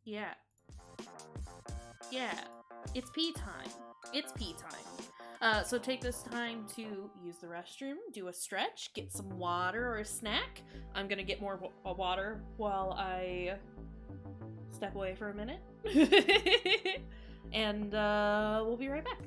Yeah. It's pee time. It's pee time. So take this time to use the restroom, do a stretch, get some water or a snack. I'm gonna get more water while I step away for a minute. And we'll be right back.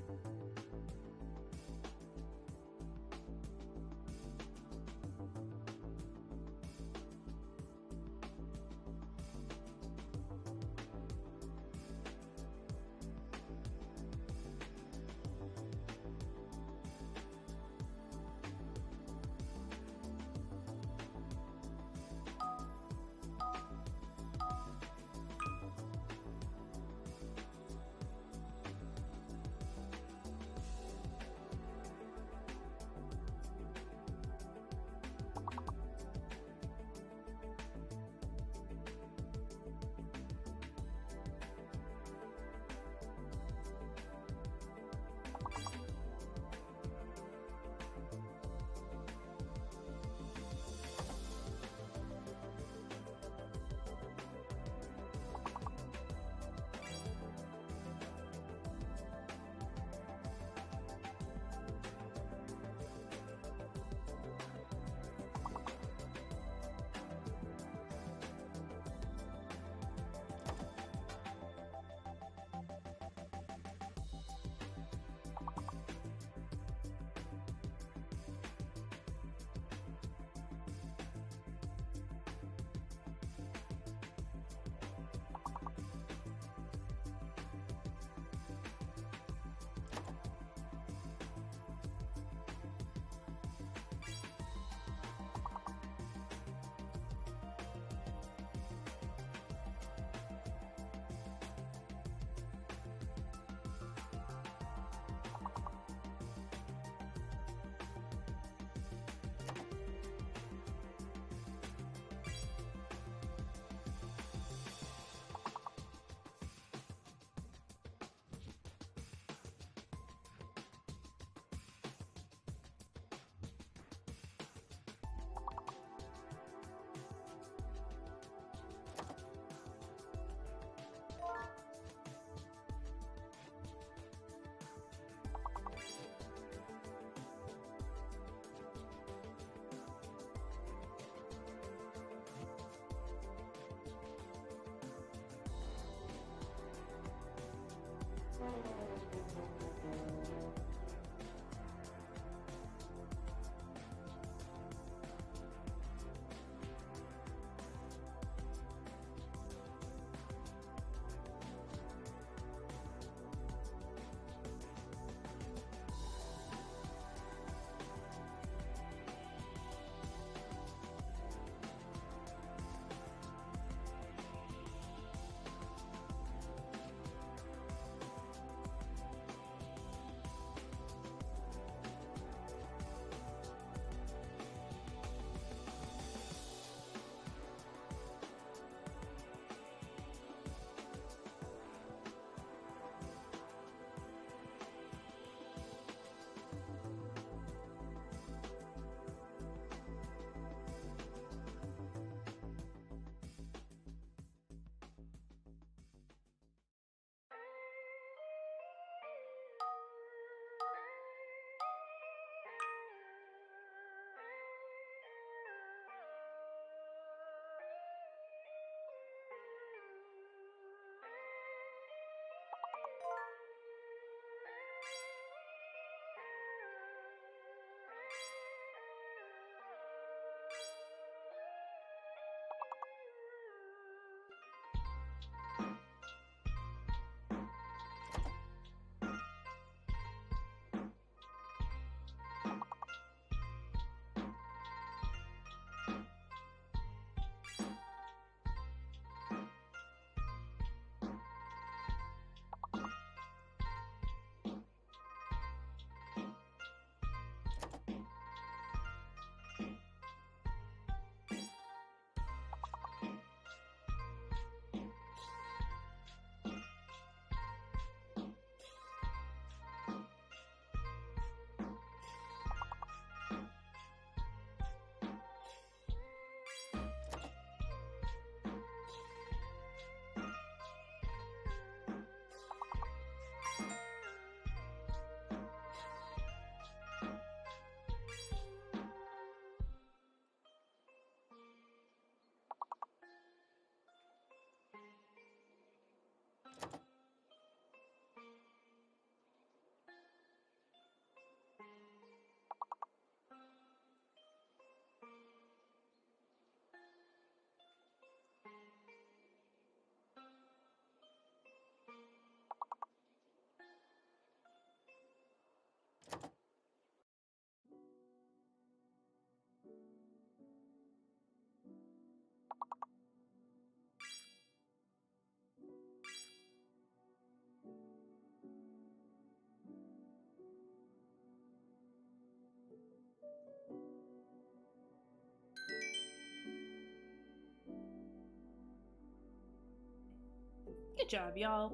Good job, y'all.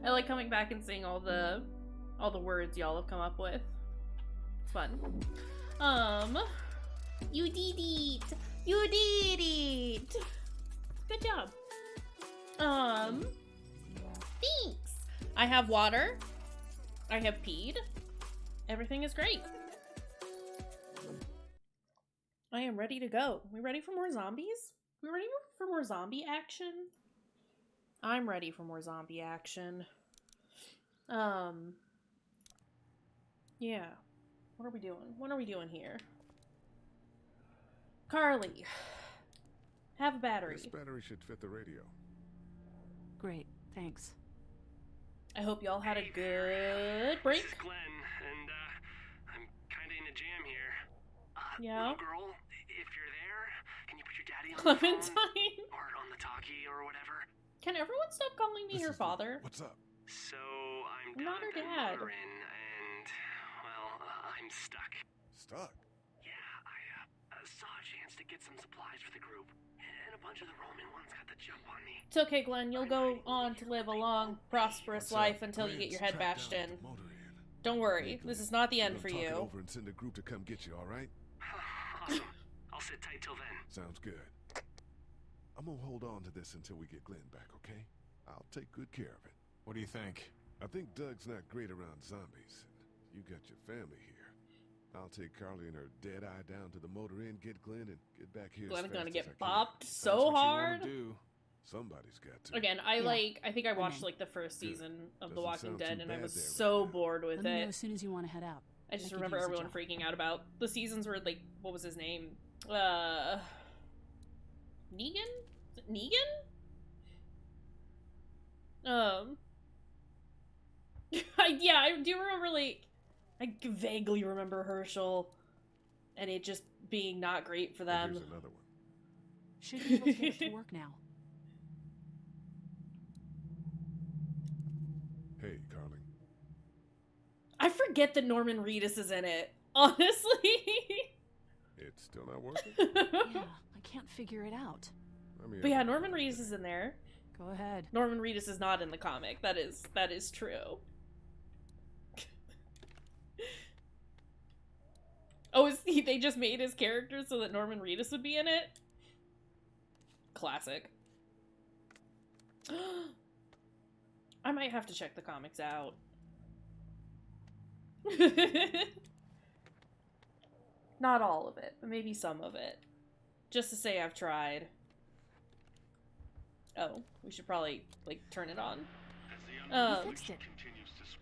I like coming back and seeing all the words y'all have come up with. It's fun. You did it! You did it! Good job. Thanks. I have water. I have peed. Everything is great. I am ready to go. We ready for more zombies? We ready for more zombie action? I'm ready for more zombie action. Yeah. What are we doing? What are we doing here? Carly, have a battery.
This battery should fit the radio.
Great, thanks.
I hope y'all had a good break.
This is Glenn, and I'm kinda in a jam here.
Yeah.
Little girl, if you're there, can you put your daddy on
Clementine.
the phone? Or on the talkie or whatever?
Can everyone stop calling me her father?
What's up?
So I'm
Not her
done
dad.
motoring, and well, I'm stuck.
Stuck?
Yeah, I saw a chance to get some supplies for the group, and a bunch of the Roman ones got the jump on me.
It's okay, Glenn. You'll go on to live a long, prosperous life until you get your head bashed in. Don't worry. This is not the end for
Talk it
you.
over and send a group to come get you, all right?
Awesome. I'll sit tight till then.
Sounds good. I'm gonna hold on to this until we get Glenn back, okay? I'll take good care of it.
What do you think?
I think Doug's not great around zombies. You got your family here. I'll take Carly and her dead eye down to the motor inn, get Glenn, and get back here.
Glenn's gonna
as
get
fast as I can.
bopped so hard.
Somebody's got to.
Again, I think I watched like the first season of The Walking Dead, and I was so bored with
Let me know
it.
as soon as you want to head out.
I just
could
remember
use the
everyone
job.
freaking out about the seasons where, like, what was his name? Negan? Is it Negan? I do remember, like, I vaguely remember Herschel, and it just being not great for them.
Here's another one.
Should be able to get it to work now.
Hey, Carly.
I forget that Norman Reedus is in it, honestly.
It's still not working?
Yeah, I can't figure it out.
But yeah, Norman Reedus is in there.
Go ahead.
Norman Reedus is not in the comic. That is true. Oh, they just made his character so that Norman Reedus would be in it? Classic. I might have to check the comics out. Not all of it, but maybe some of it. Just to say I've tried. Oh, we should probably, like, turn it on.
Fixed it.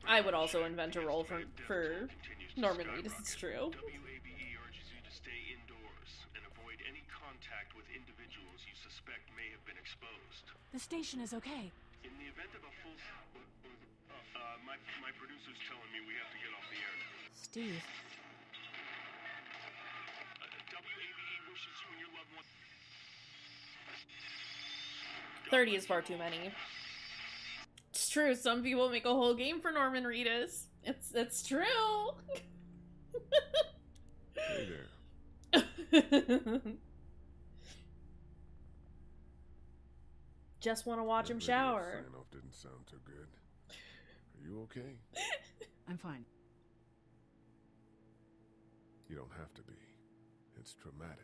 I would also invent a role for Norman Reedus, it's true.
WABE urges you to stay indoors and avoid any contact with individuals you suspect may have been exposed.
The station is okay.
In the event of a full... my producer's telling me we have to get off the air now.
Steve.
WABE wishes you and your loved one...
30 is far too many. It's true, some people make a whole game for Norman Reedus. It's true.
Hey there.
Just want to watch him
That radio
shower.
sign-off didn't sound too good. Are you okay?
I'm fine.
You don't have to be. It's traumatic.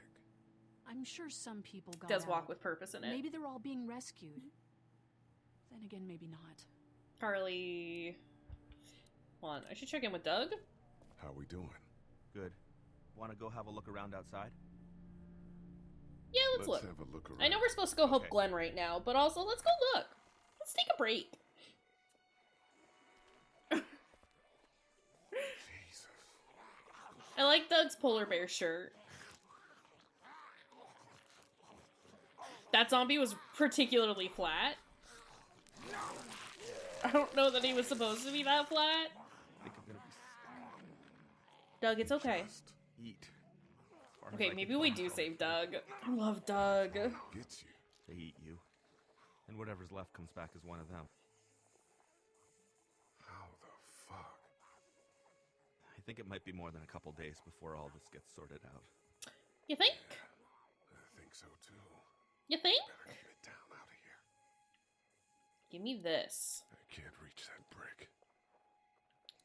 I'm sure some people got
Does walk
out.
with purpose in it.
Maybe they're all being rescued. Then again, maybe not.
Carly. Hold on, I should check in with Doug.
How we doing?
Good. Want to go have a look around outside?
Yeah, let's look.
have a look around.
I know we're supposed to go help Glenn right now, but also let's go look. Let's take a break. I like Doug's polar bear shirt. That zombie was particularly flat. I don't know that he was supposed to be that flat. Doug, it's okay.
Eat.
Okay, maybe we do save Doug. I love Doug.
Gets you.
They eat you. And whatever's left comes back as one of them.
How the fuck?
I think it might be more than a couple days before all this gets sorted out.
You think?
I think so too.
You think?
Better get it down out of here.
Give me this.
I can't reach that brick.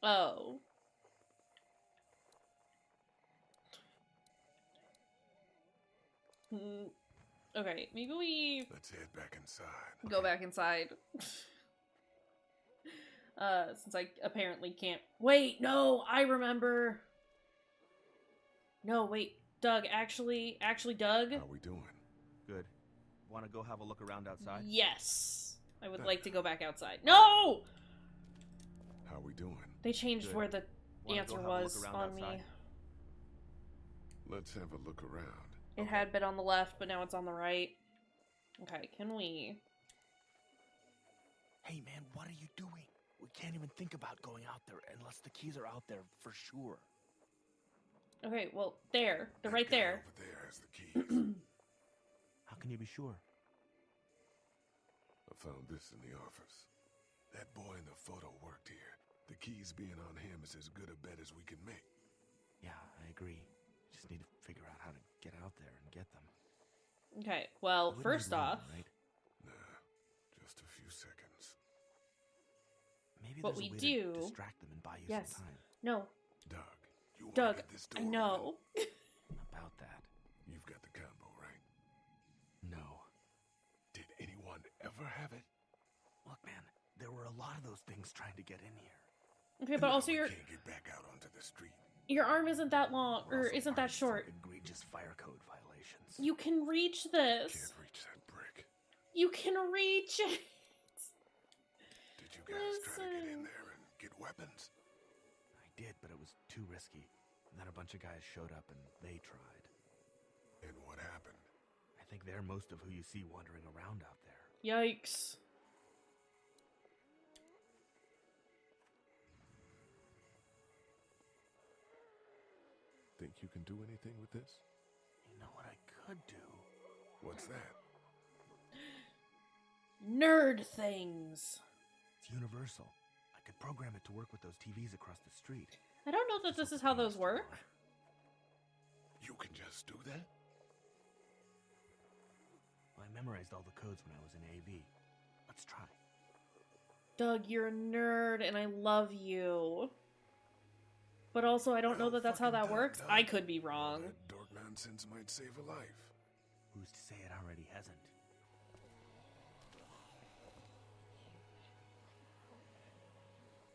Oh. Okay, maybe we...
Let's head back inside.
Go back inside. Since I apparently can't... Wait, no! I remember! No, wait. Doug, actually, Doug?
How we doing?
Good. Want to go have a look around outside?
Yes. I would like to go back outside. No!
How we doing?
They changed
Good.
where the
Wanna
answer
go have a look
was
around
on
outside?
me.
Let's have a look around.
It had been on the left, but now it's on the right. Okay, can we...
Hey, man, what are you doing? We can't even think about going out there unless the keys are out there for sure.
Okay, well, there. They're right there.
Over there has the keys.
How can you be sure?
I found this in the office. That boy in the photo worked here. The keys being on him is as good a bet as we can make.
Yeah, I agree. Just need to figure out how to get out there and get them.
Okay, well,
Wouldn't
first
be long,
off...
right?
Nah, just a few seconds.
Maybe
what
there's
we
a way
do...
to distract them and buy you
yes.
some time.
No.
Doug, you want
Doug,
to get this door
I know.
About that.
You've got the combo, right?
No.
Did anyone ever have it?
Look, man, there were a lot of those things trying to get in here.
Okay, but also your...
Can't get back out onto the street.
Your arm isn't that long, or isn't that short.
Egregious fire code violations.
You can reach this.
Can't reach that brick.
You can reach it.
Did you guys try to get in there and get weapons?
I did, but it was too risky. And then a bunch of guys showed up and they tried.
And what happened?
I think they're most of who you see wandering around out there.
Yikes.
Think you can do anything with this?
You know what I could do?
What's that?
Nerd things.
It's universal. I could program it to work with those TVs across the street.
I don't know that this is how those work.
You can just do that?
Well, I memorized all the codes when I was in AV. Let's try.
Doug, you're a nerd, and I love you. But also, I don't know that that's how that works. I could be wrong.
That dork nonsense might save a life.
Who's to say it already hasn't?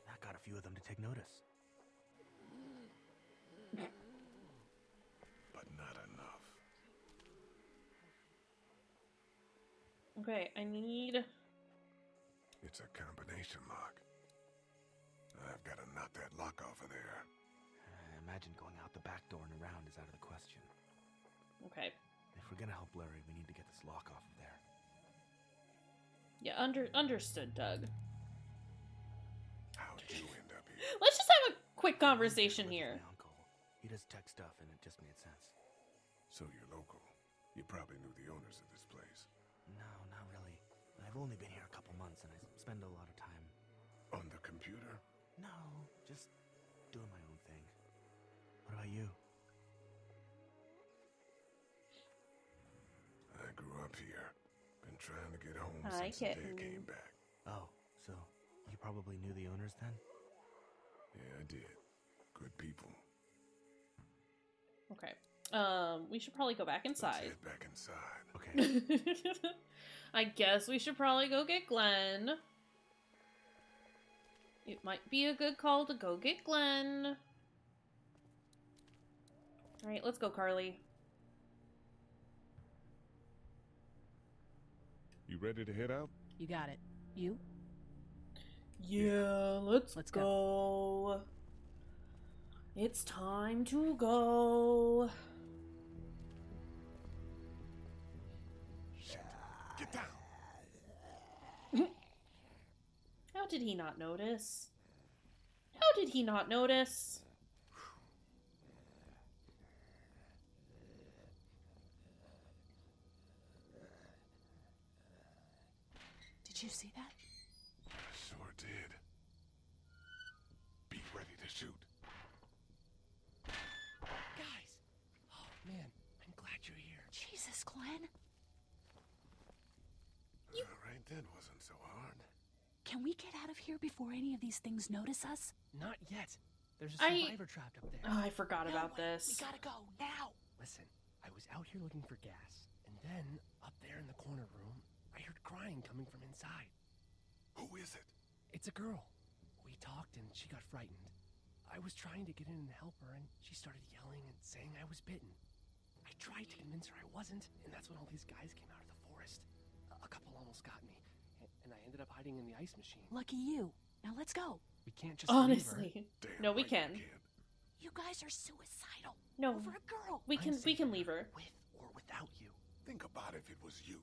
That got a few of them to take notice.
But not enough.
Okay, I need...
It's a combination lock. I've got to knock that lock off of there.
I imagine going out the back door and around is out of the question.
Okay.
If we're gonna help Larry, we need to get this lock off of there.
Yeah, understood, Doug.
How'd you end up here?
Let's just have a quick conversation here.
My uncle. He does tech stuff, and it just made sense.
So you're local. You probably knew the owners of this place.
No, not really. I've only been here a couple months, and I spend a lot of time...
On the computer?
No, just doing my own thing. What about you?
I grew up here. Been trying to get home
Hi,
since the day I
kitten.
came back.
Oh, so you probably knew the owners then?
Yeah, I did. Good people.
Okay. We should probably go back inside.
Let's head back inside.
Okay.
I guess we should probably go get Glenn. It might be a good call to go get Glenn. Alright, let's go, Carly.
You ready to head out?
You got it. You?
Yeah, let's go. It's time to go.
Get down.
How did he not notice? How did he not notice?
Did you see that?
Sure did. Be ready to shoot.
Guys! Oh, man, I'm glad you're here.
Jesus, Glenn.
Right then wasn't so hard.
Can we get out of here before any of these things notice us?
Not yet. There's a survivor trapped up there.
Oh, I forgot about this.
We gotta go, now!
Listen, I was out here looking for gas, and then, up there in the corner room, I heard crying coming from inside.
Who is it?
It's a girl. We talked and she got frightened. I was trying to get in and help her, and she started yelling and saying I was bitten. I tried to convince her I wasn't, and that's when all these guys came out of the forest. A couple almost got me, and I ended up hiding in the ice machine.
Lucky you. Now let's go.
We can't just
Honestly.
leave her.
No, we can.
You guys are suicidal.
No.
Over a girl.
We can leave her.
With or without you.
Think about if it was you.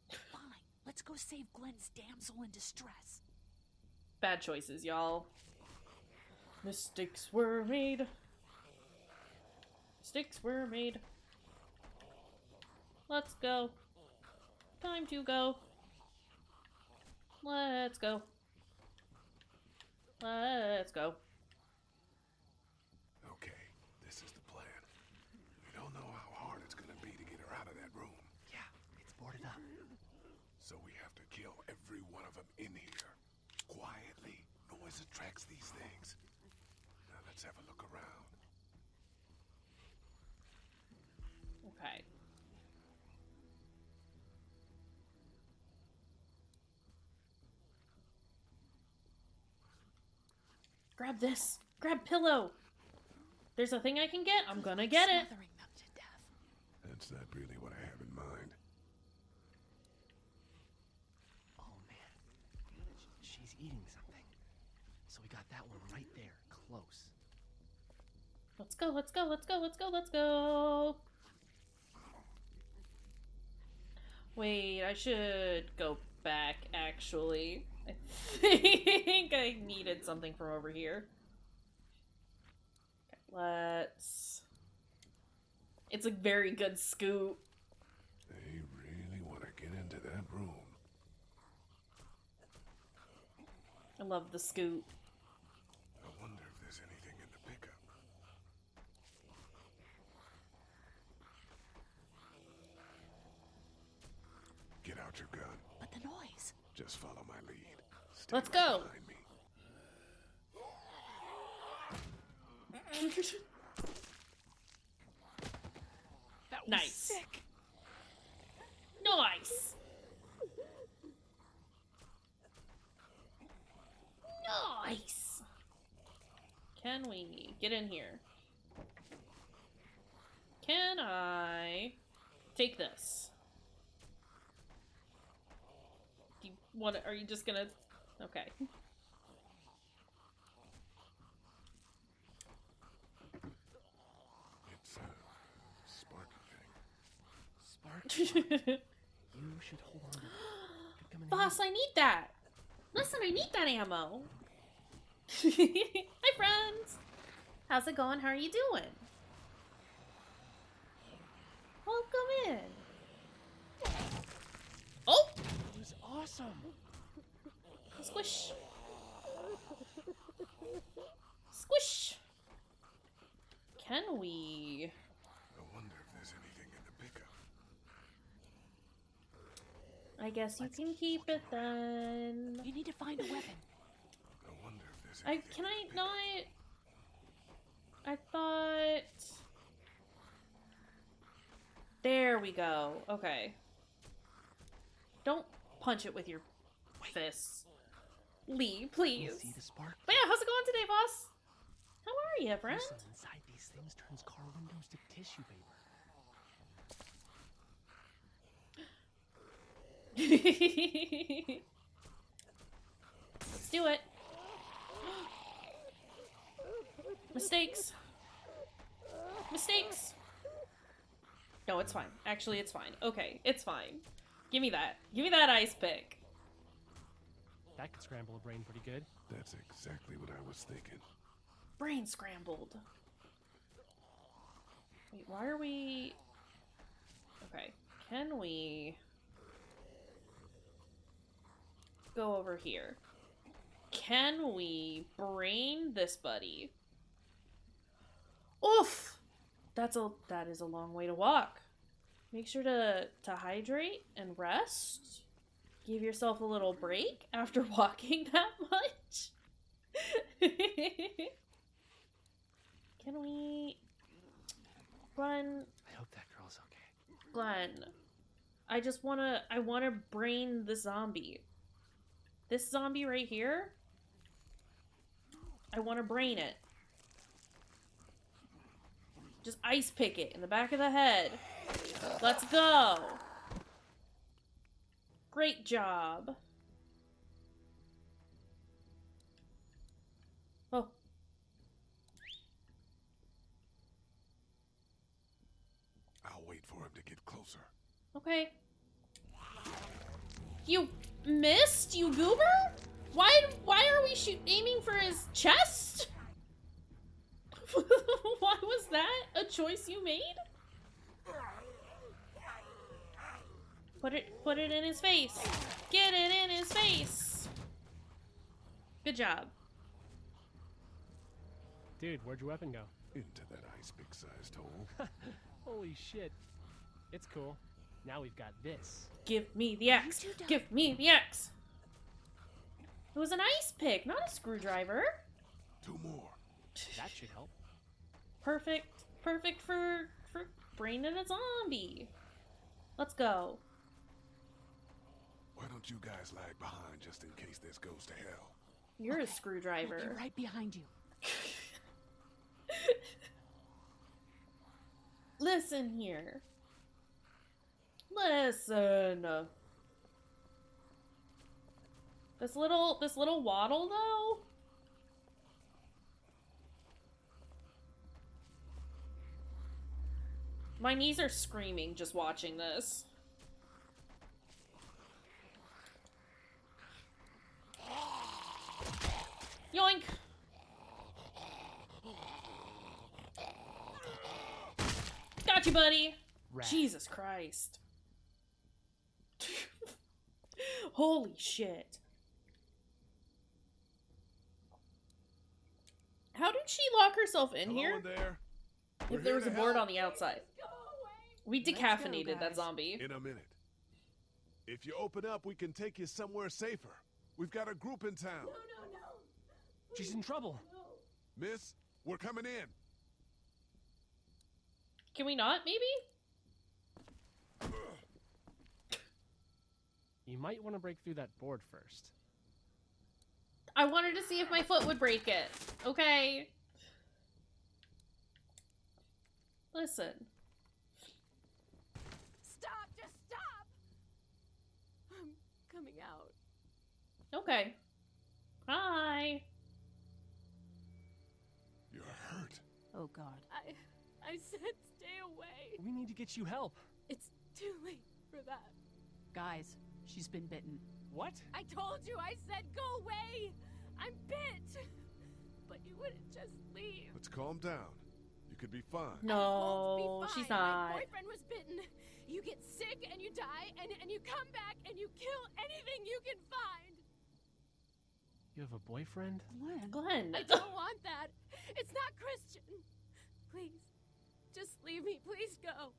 Fine. Let's go save Glenn's damsel in distress.
Bad choices, y'all. Mistakes were made. Mistakes were made. Let's go. Time to go. Let's go. Let's go.
Okay, this is the plan. We don't know how hard it's gonna be to get her out of that room.
Yeah, it's boarded up.
So we have to kill every one of them in here. Quietly. Noise attracts these things. Now let's have a look around.
Okay. Grab this. Grab pillow. There's a thing I can get. I'm gonna get it.
Smothering them to death.
That's not really what I have in mind.
Oh, man. She's eating something. So we got that one right there, close.
Let's go, let's go, let's go, let's go, let's go. Wait, I should go back, actually. I think I needed something from over here. Okay, let's... It's a very good scoop.
They really want to get into that room.
I love the scoop.
I wonder if there's anything in the pickup. Get out your gun.
But the noise.
Just follow my lead. Stay
Let's
right
go.
behind me.
That was
Nice.
sick.
Nice. Nice. Can we get in here? Can I take this? Do you want to, are you just gonna... Okay.
It's a sparky
Sparky. You should hold on to it. Could come in
Boss, I need that. Listen, I need that ammo. Hi, friends. How's it going? How are you doing? Welcome in. Oh!
It was awesome.
Squish. Squish. Can we...
I wonder if there's anything in the pickup.
I guess you can keep it then.
You need to find a weapon.
I wonder if there's anything.
Can I not... I thought... There we go. Okay. Don't punch it with your fists. Lee, please.
See the spark?
But yeah, how's it going today, boss? How are you, friend?
Listen, inside these things turns car windows to tissue paper.
Let's do it. Mistakes. Mistakes. No, it's fine. Actually, it's fine. Okay, it's fine. Give me that. Give me that ice pick.
That could scramble a brain pretty good.
That's exactly what I was thinking.
Brain scrambled. Wait, why are we... Okay, can we... go over here? Can we brain this buddy? Oof! That is a long way to walk. Make sure to hydrate and rest. Give yourself a little break after walking that much. Can we... Glenn...
I hope that girl's okay.
Glenn, I wanna brain the zombie. This zombie right here, I wanna brain it. Just ice pick it in the back of the head. Let's go. Great job. Oh.
I'll wait for him to get closer.
Okay. You missed, you goober? Why are we aiming for his chest? Why was that a choice you made? Put it in his face. Get it in his face. Good job.
Dude, where'd your weapon go?
Into that ice pick-sized hole.
Holy shit. It's cool. Now we've got this.
Give me the axe. Give me the axe. It was an ice pick, not a screwdriver.
2 more.
That should help.
Perfect for braining a zombie. Let's go.
Why don't you guys lag behind just in case this goes to hell?
You're a screwdriver.
We'll be right behind you.
Listen here. Listen. This little waddle though. My knees are screaming just watching this. Yoink! Got you, buddy!
Rat.
Jesus Christ. Holy shit. How did she lock herself in here?
There.
If there was a board on the outside. We
Let's go,
decaffeinated that
guys.
zombie.
In a minute. If you open up, we can take you somewhere safer. We've got a group in town.
No.
She's in trouble.
Miss, we're coming in.
Can we not, maybe?
You might want to break through that board first.
I wanted to see if my foot would break it. Okay. Listen.
Stop! Just stop! I'm coming out.
Okay. Hi.
You're hurt.
Oh, God.
I said stay away.
We need to get you help.
It's too late for that.
Guys, she's been bitten.
What?
I told you, I said go away! I'm bit! But you wouldn't just leave.
Let's calm down. You could be fine.
No, she's not.
My boyfriend was bitten. You get sick and you die, and you come back and you kill anything you can find.
You have a boyfriend?
Glenn.
I don't want that. It's not Christian. Please, just leave me. Please go.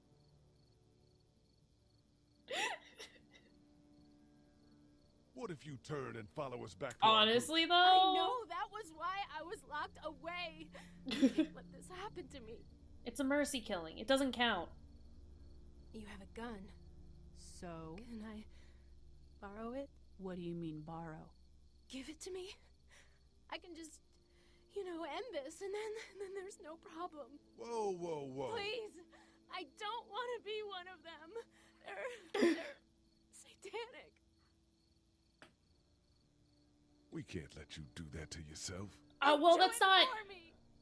What if you turn and follow us back to
Honestly, though?
I know, that was why I was locked away. You can't let this happen to me.
It's a mercy killing. It doesn't count.
You have a gun.
So?
Can I borrow it?
What do you mean, borrow?
Give it to me. I can just, end this, and then there's no problem.
Whoa.
Please, I don't want to be one of them. They're satanic.
We can't let you do that to yourself.
Well, that's not...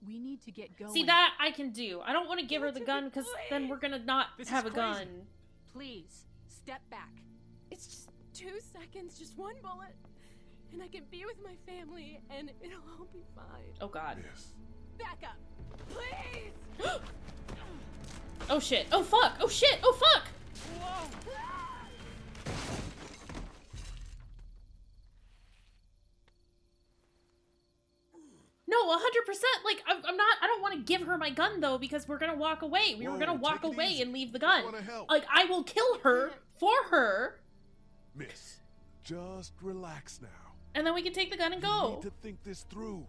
We need to get going.
See, that I can do. I don't want to give her the gun, because then we're gonna not have a gun.
Please, step back.
It's just 2 seconds, just one bullet. And I can be with my family, and it'll all be fine.
Oh, God.
Yes.
Back up, please!
Oh, shit. Oh, fuck. Oh, shit. Oh, fuck!
Whoa!
No, 100%. Like, I'm not. I don't want to give her my gun though because we're gonna walk away. We were gonna walk away and leave the gun.
wanna help.
Like, I will kill her for her.
Miss, Just relax now.
And then we can take the gun and
You
go.
need to think this through.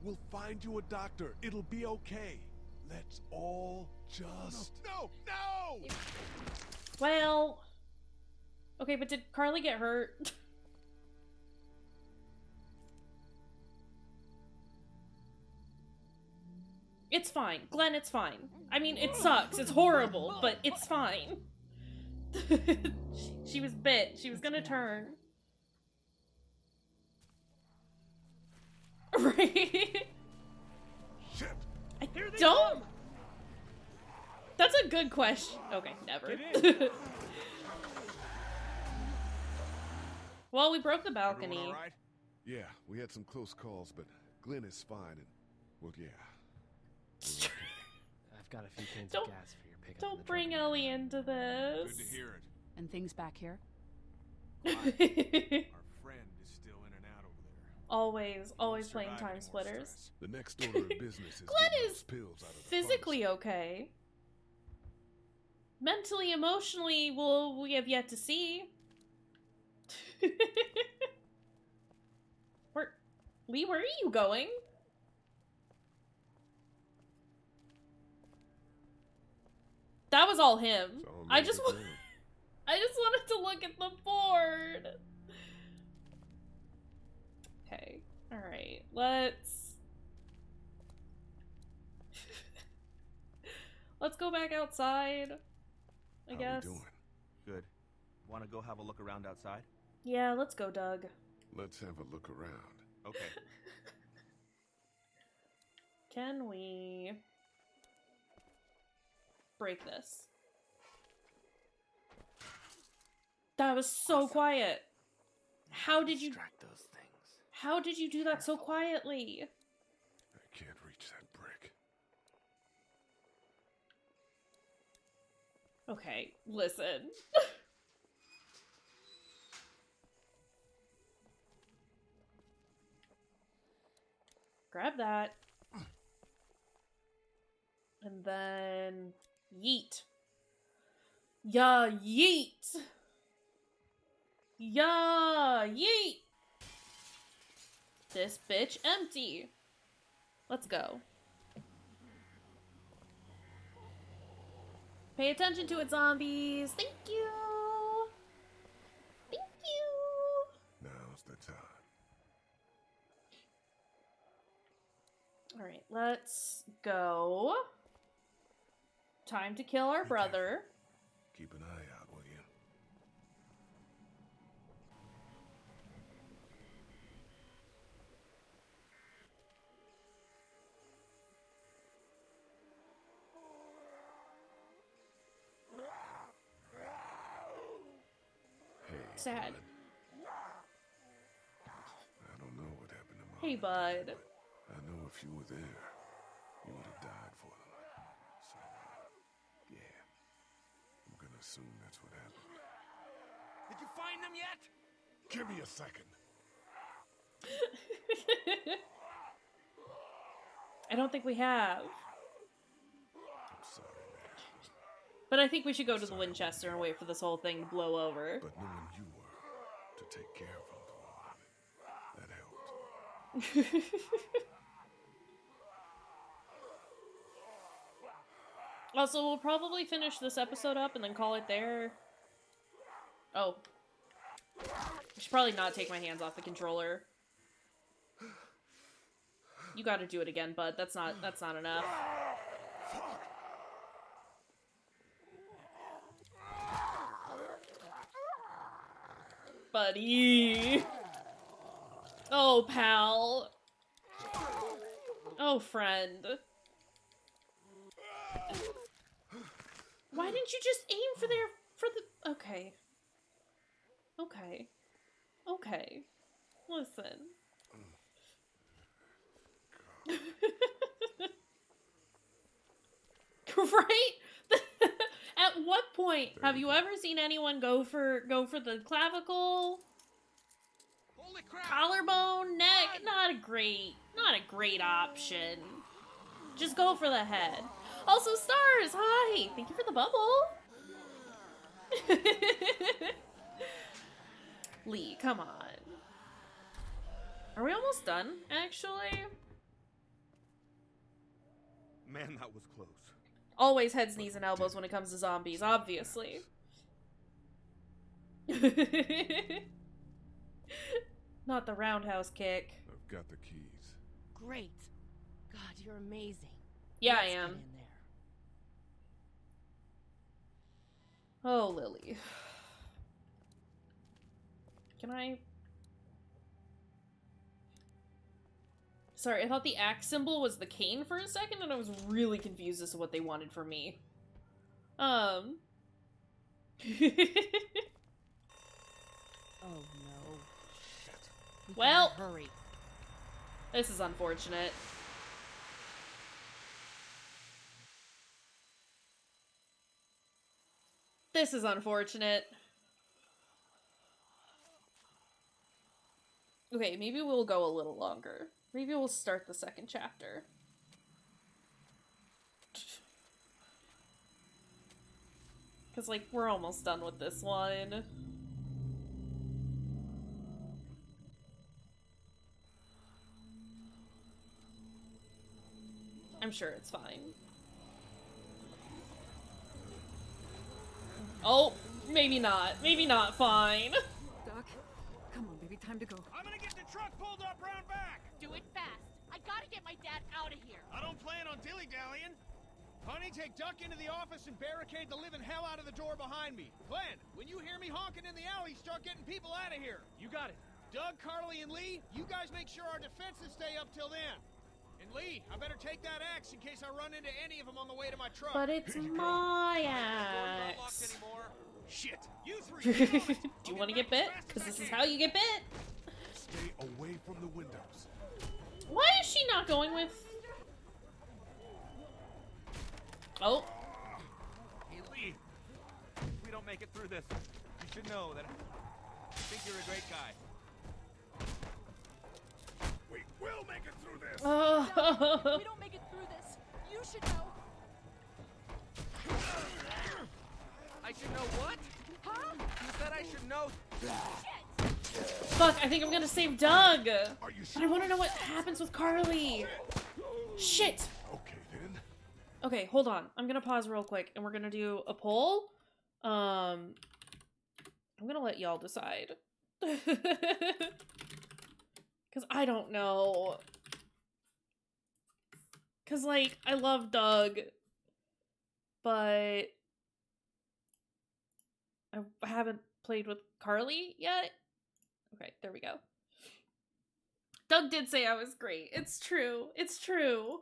We'll find you a doctor. It'll be okay. Let's all just... No!
Well... Okay, but did Carly get hurt? It's fine. Glenn, it's fine. I mean, it sucks. It's horrible, but it's fine. She was bit. She was gonna turn. Right?
Shit.
I don't... That's a good question. Okay, never. Well, we broke the balcony.
Everyone all right? Yeah, we had some close calls, but Glenn is fine and... Well, yeah.
I've got a few cans
Don't-
of gas for your pickup.
Don't bring Ellie into this.
Good to hear it.
And things back here?
Our friend is still in and out over there.
Always playing time splitters.
The next order of business is
Glenn
getting
is
those pills out of the
physically okay. Mentally, emotionally, well, we have yet to see. Lee, where are you going? That was all him. I just wanted to look at the board. Okay. All right. Let's go back outside. I guess.
How we doing? Good. Want to go have a look around outside?
Yeah, let's go, Doug.
Let's have a look around.
Okay.
Can we break this? That was so quiet. How did you
Distract those things.
How did you do that so quietly?
I can't reach that brick.
Okay, listen. Grab that. And then yeet. Yeah, yeet. Yeah, yeet. This bitch empty. Let's go. Pay attention to it, zombies. Thank you. Thank you.
Now's the time.
All right, let's go. Time to kill our brother.
Keep an eye out, will you? Hey,
Sad.
bud. I don't know what happened to Mom.
Hey, bud.
I know if you were there, you would have died for them. So, yeah. I'm gonna assume that's what happened.
Did you find them yet?
Give me a second.
I don't think we have.
I'm sorry, man.
But I think we should go to the Winchester and wait for this whole thing to blow over.
But knowing you were to take care of them for a while, that helped.
Also, we'll probably finish this episode up and then call it there. Oh. I should probably not take my hands off the controller. You gotta do it again, bud. That's not enough. Buddy. Oh, pal. Oh, friend. Why didn't you just aim for the... Okay. Okay. Okay. Listen. Right? At what point have you ever seen anyone go for the clavicle?
Holy crap!
Collarbone, neck? Not a great option. Just go for the head. Also, Stars, hi! Thank you for the bubble. Lee, come on. Are we almost done, actually?
Man, that was close.
Always heads, knees, and elbows when it comes to zombies, obviously. Not the roundhouse kick.
I've got the keys.
Great. God, you're amazing.
Yeah,
Let's
I
get
am.
in there.
Oh, Lily. Can I... Sorry, I thought the axe symbol was the cane for a second, and I was really confused as to what they wanted from me.
Oh no. Shit.
Well,
hurry.
This is unfortunate. This is unfortunate. Okay, maybe we'll go a little longer. Maybe we'll start the second chapter. Because, like, we're almost done with this one. I'm sure it's fine. Oh, maybe not. Maybe not fine.
Doc, come on, baby, time to go.
I'm gonna get the truck pulled up round back.
Do it fast. I gotta get my dad out of here.
I don't plan on dilly-dallying. Honey, take Duck into the office and barricade the living hell out of the door behind me. Glenn, when you hear me honking in the alley, start getting people out of here. You got it. Doug, Carly, and Lee, you guys make sure our defenses stay up till then. And Lee, I better take that axe in case I run into any of them on the way to my truck.
But it's my axe.
Shit, you three.
Do you want to get bit? Because this is how you get bit.
Stay away from the windows.
Why is she not going with... Oh.
Hey, Lee. If we don't make it through this, you should know that I think you're a great guy.
We will make it through this!
If we don't make it through this, you should know.
I should know what?
Huh?
You said I should know.
Fuck, I think I'm gonna save Doug. But I want to know what happens with Carly. Shit.
Okay, then.
Okay, hold on. I'm gonna pause real quick, and we're gonna do a poll. I'm gonna let y'all decide. Because I don't know. Because, like, I love Doug. But I haven't played with Carly yet. Okay, there we go. Doug did say I was great. It's true. It's true.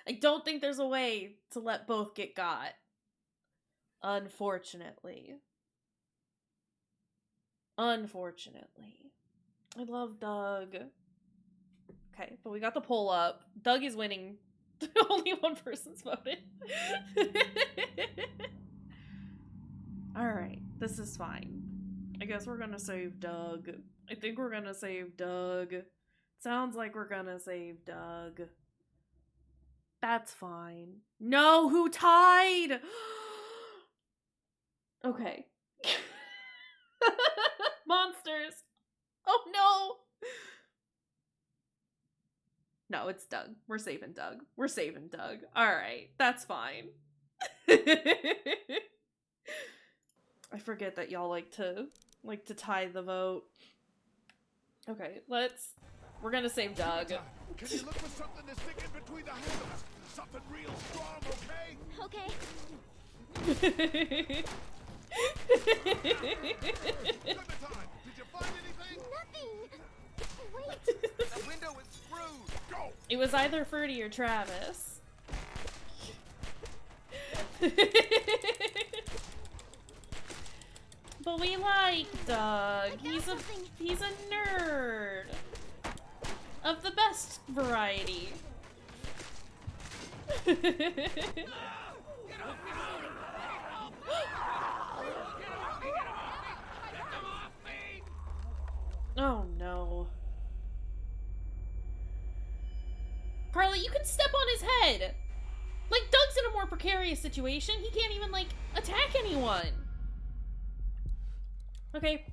I don't think there's a way to let both get got. Unfortunately. Unfortunately. I love Doug. Okay, but we got the poll up. Doug is winning. Only one person's voted. Alright, this is fine. I guess we're gonna save Doug. I think we're gonna save Doug. Sounds like we're gonna save Doug. That's fine. No, who tied? Okay. Monsters. Oh no. No, it's Doug. We're saving Doug. We're saving Doug. Alright, that's fine. I forget that y'all like to tie the vote. Okay, we're gonna save Doug.
Can you look for something to stick in between the handles? Something real strong, okay?
Okay.
Did you find anything?
Nothing. Wait.
The window is screwed.
Go.
It was either Ferdy or Travis. But we like Doug. He's a nerd. Of the best variety. Oh no. Carly, you can step on his head! Like, Doug precarious situation. He can't even, like, attack anyone. Okay.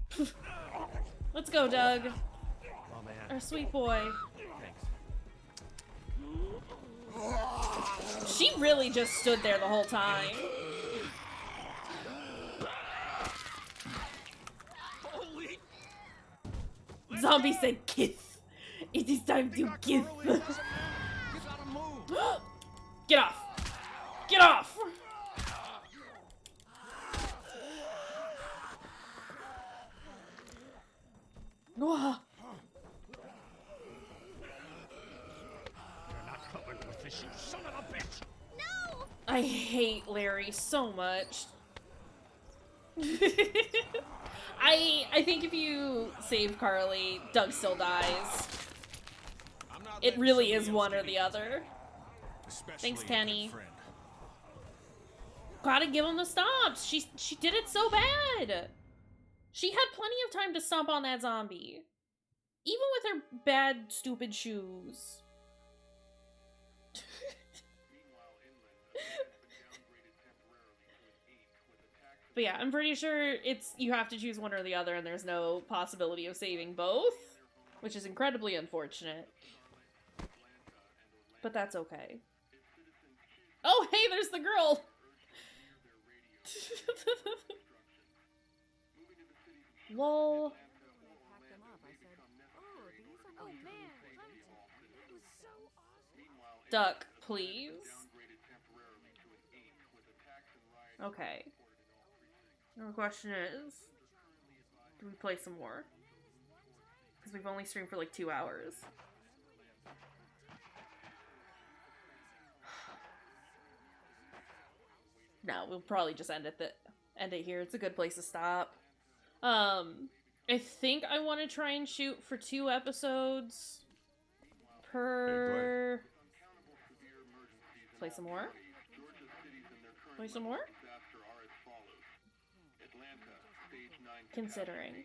Let's go, Doug.
Oh, man.
Our sweet boy.
Thanks.
She really just stood there the whole time.
Holy!
Zombie said kiss. It is time to kiss. Get off. Get off. Whoa.
You're not coming with this, you son of a bitch!
No!
I hate Larry so much. I think if you save Carly, Doug still dies. It really is one or the other. Thanks, Kenny. Gotta give him the stomps. She did it so bad. She had plenty of time to stomp on that zombie. Even with her bad, stupid shoes. But yeah, I'm pretty sure you have to choose one or the other and there's no possibility of saving both. Which is incredibly unfortunate. But that's okay. Oh, hey, there's the girl! Lol. Duck, please. Okay. Now the question is, do we play some more? Because we've only streamed for like 2 hours. No, we'll probably just end it here. It's a good place to stop. I think I want to try and shoot for 2 episodes per... Play some more? Play some more? Considering.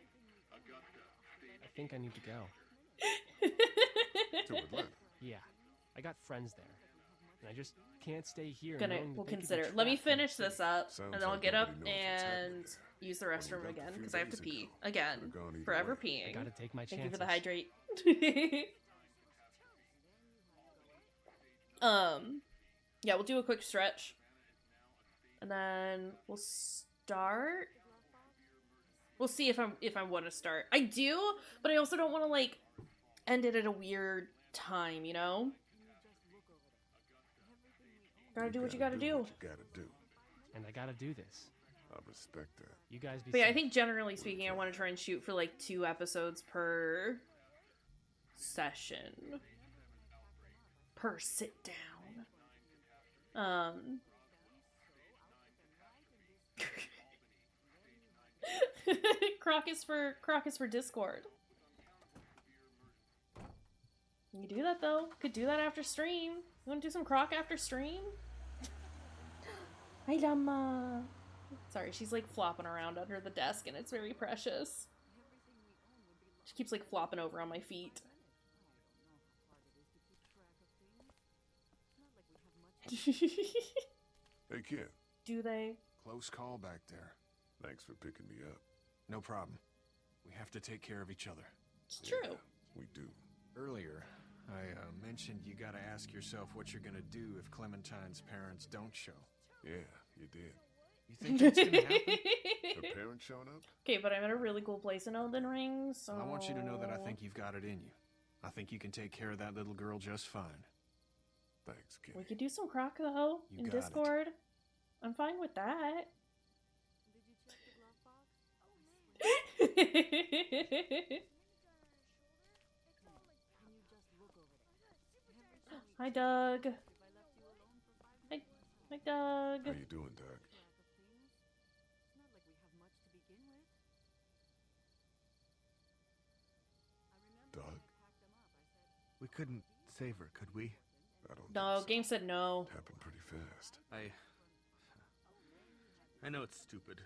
I think I need to go.
To Atlanta?
Yeah, I got friends there. And I just can't stay here.
We'll consider. Let me finish this up,
Sounds
and then I'll
like
get up
nobody knows what's happening
and
there.
use the restroom
left a
again,
few
because I have to
days
pee.
ago.
Again.
Could've gone either
Forever
way.
peeing.
I gotta take my
Thank you for
chances.
the hydrate. Yeah, we'll do a quick stretch. And then we'll start. We'll see if I want to start. I do, but I also don't want to, like, end it at a weird time, you know? Gotta do what you gotta do.
What you gotta do.
And I gotta do this.
I respect that.
You guys be
But yeah, I
safe.
think generally speaking, I want to try and shoot for like 2 episodes per session. Per sit down. Croc is for Discord. You can do that though. Could do that after stream. You wanna do some Croc after stream? Hi, Llama. Sorry, she's like flopping around under the desk and it's very precious. She keeps like flopping over on my feet.
Hey, kid.
Do they?
Close call back there.
Thanks for picking me up.
No problem. We have to take care of each other.
It's true.
We do.
Earlier, I mentioned you gotta ask yourself what you're gonna do if Clementine's parents don't show.
Yeah, you did.
You think that's gonna happen?
Her parents showing up?
Okay, but I'm at a really cool place in Elden Ring, so...
I want you to know that I think you've got it in you. I think you can take care of that little girl just fine.
Thanks, kid.
We could do some Croc, though,
You
in
got it.
Discord. I'm fine with that. Hi, Doug. Hi, Doug.
How you doing, Doug? Doug?
We couldn't save her, could we?
I don't
No, game said no.
happened pretty fast.
I know it's stupid.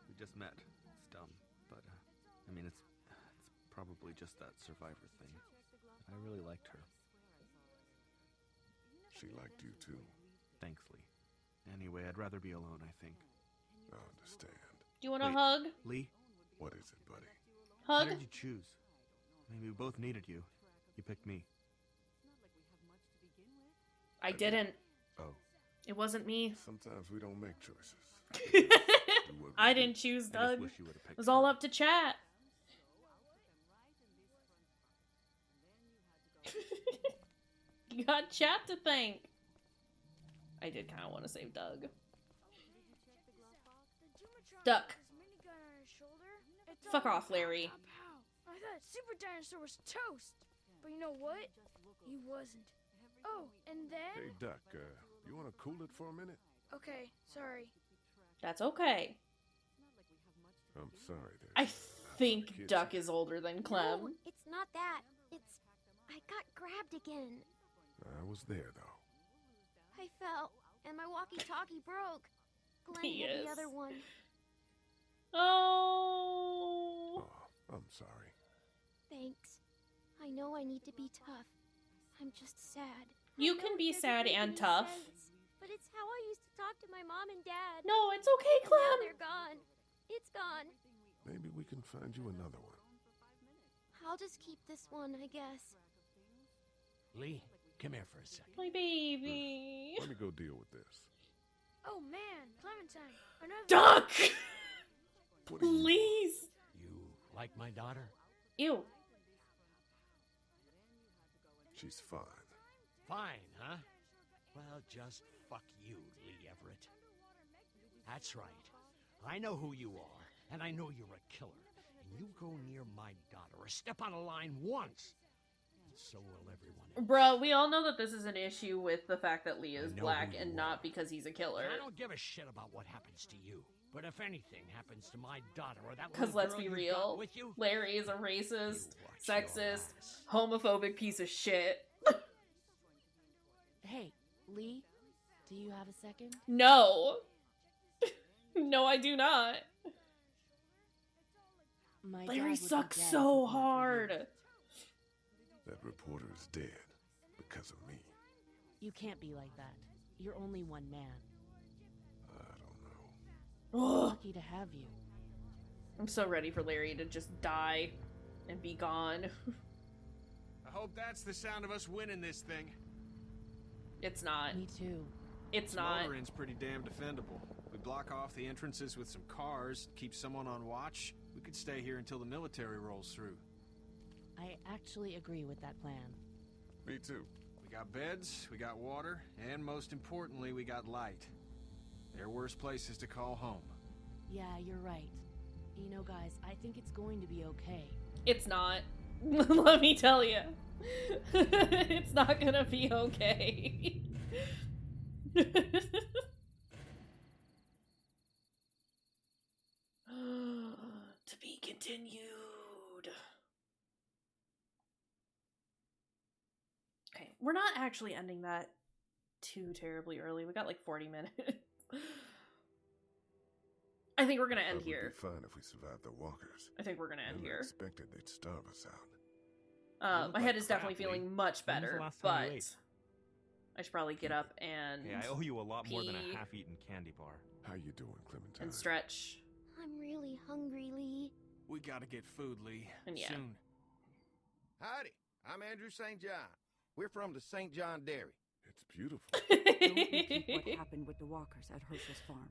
We just met. It's dumb, but I mean it's probably just that survivor thing. I really liked her.
She liked you too.
Thanks, Lee.
Anyway, I'd rather be alone, I think.
I understand.
Do you want a
Wait,
hug?
Lee?
What is it, buddy?
How
Hug?
did you choose? Maybe we both needed you. You picked me.
I didn't.
Oh.
It wasn't me.
Sometimes we don't make choices.
I didn't choose
I just
Doug.
wish you would've
It
picked
was all up to chat. You got chat to thank. I did kind of want to save Doug. Duck. Fuck off, Larry.
I thought Super Dinosaur was toast. But you know what? He wasn't. Oh, and then...
Hey, Duck, you want to cool it for a minute?
Okay, sorry.
That's okay.
I'm sorry.
I think Duck is older than Clem.
No, it's not that. It's... I got grabbed again.
I was there, though.
I fell, and my walkie-talkie broke. Glenn
He
hit
is.
the other one.
Oh.
I'm sorry.
Thanks. I know I need to be tough. I'm just sad.
You can be sad and tough.
But it's how I used to talk to my mom and dad.
No, it's okay,
And now
Clem.
they're gone. It's gone.
Maybe we can find you another one.
I'll just keep this one, I guess.
Lee, come here for a second.
My baby.
Let me go deal with this.
Oh man, Clementine. Another...
Duck! Please.
You like my daughter?
Ew.
She's fine.
Fine, huh? Well, just fuck you, Lee Everett. That's right. I know who you are, and I know you're a killer. And you go near my daughter or step on a line once, and so will everyone else.
Bro, we all know that this is an issue with the fact that Lee is
I know
black
who
and
you
not because he's a killer.
And I don't give a shit about what happens to you. But if anything happens to my daughter or that
Because
little
let's
girl
be
you got
real,
with you,
Larry is a racist, sexist, homophobic piece of shit.
Hey, Lee, do you have a second?
No. No, I do not.
My dad
Larry
would be
sucks
dead if it
so
weren't for you.
hard.
That reporter is dead because of me.
You can't be like that. You're only one man.
Ugh.
Lucky to have you.
I'm so ready for Larry to just die and be gone.
I hope that's the sound of us winning this thing.
It's not.
Me too.
It's
This
not.
motor inn's pretty damn defendable. We block off the entrances with some cars, keep someone on watch. We could stay here until the military rolls through.
I actually agree with that plan.
Me too.
We got beds, we got water, and most importantly, we got light. There are worse places to call home.
Yeah, you're right. You know, guys, I think it's going to be okay.
It's not. Let me tell you. It's not gonna be okay. To be continued. Okay, we're not actually ending that too terribly early. We got like 40 minutes. I think we're gonna end
Thought we'd
here.
be fine if we survived the walkers.
I think we're gonna end
Never
here.
expected they'd starve us out.
My head is
crap,
definitely
Lee.
feeling much
When was the
better,
last time
but
you ate?
I should probably get up and
Hey, I owe you a lot more than
pee
a half-eaten candy bar.
How you doing, Clementine?
and stretch.
I'm really hungry, Lee.
We gotta get food, Lee.
And yeah.
Soon.
Howdy, I'm Andrew St. John. We're from the St. John Dairy.
It's beautiful.
Don't repeat what happened with the walkers at Herschel's farm.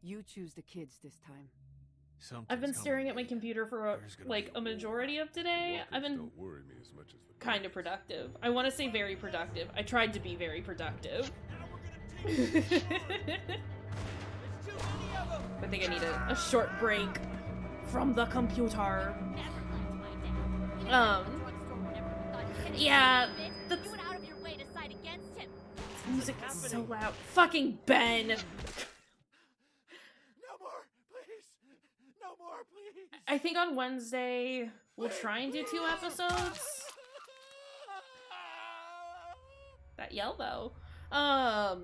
You choose the kids this time.
I've been staring at my computer for like a majority of today. I've been
Don't worry me as much as the
kind of productive. I want to say very productive. I tried to be very productive. I think I need a short break from the computer. Yeah, the music is so loud. Fucking Ben!
No more, please. No more, please.
I think on Wednesday we'll try and do 2 episodes. That yell though. I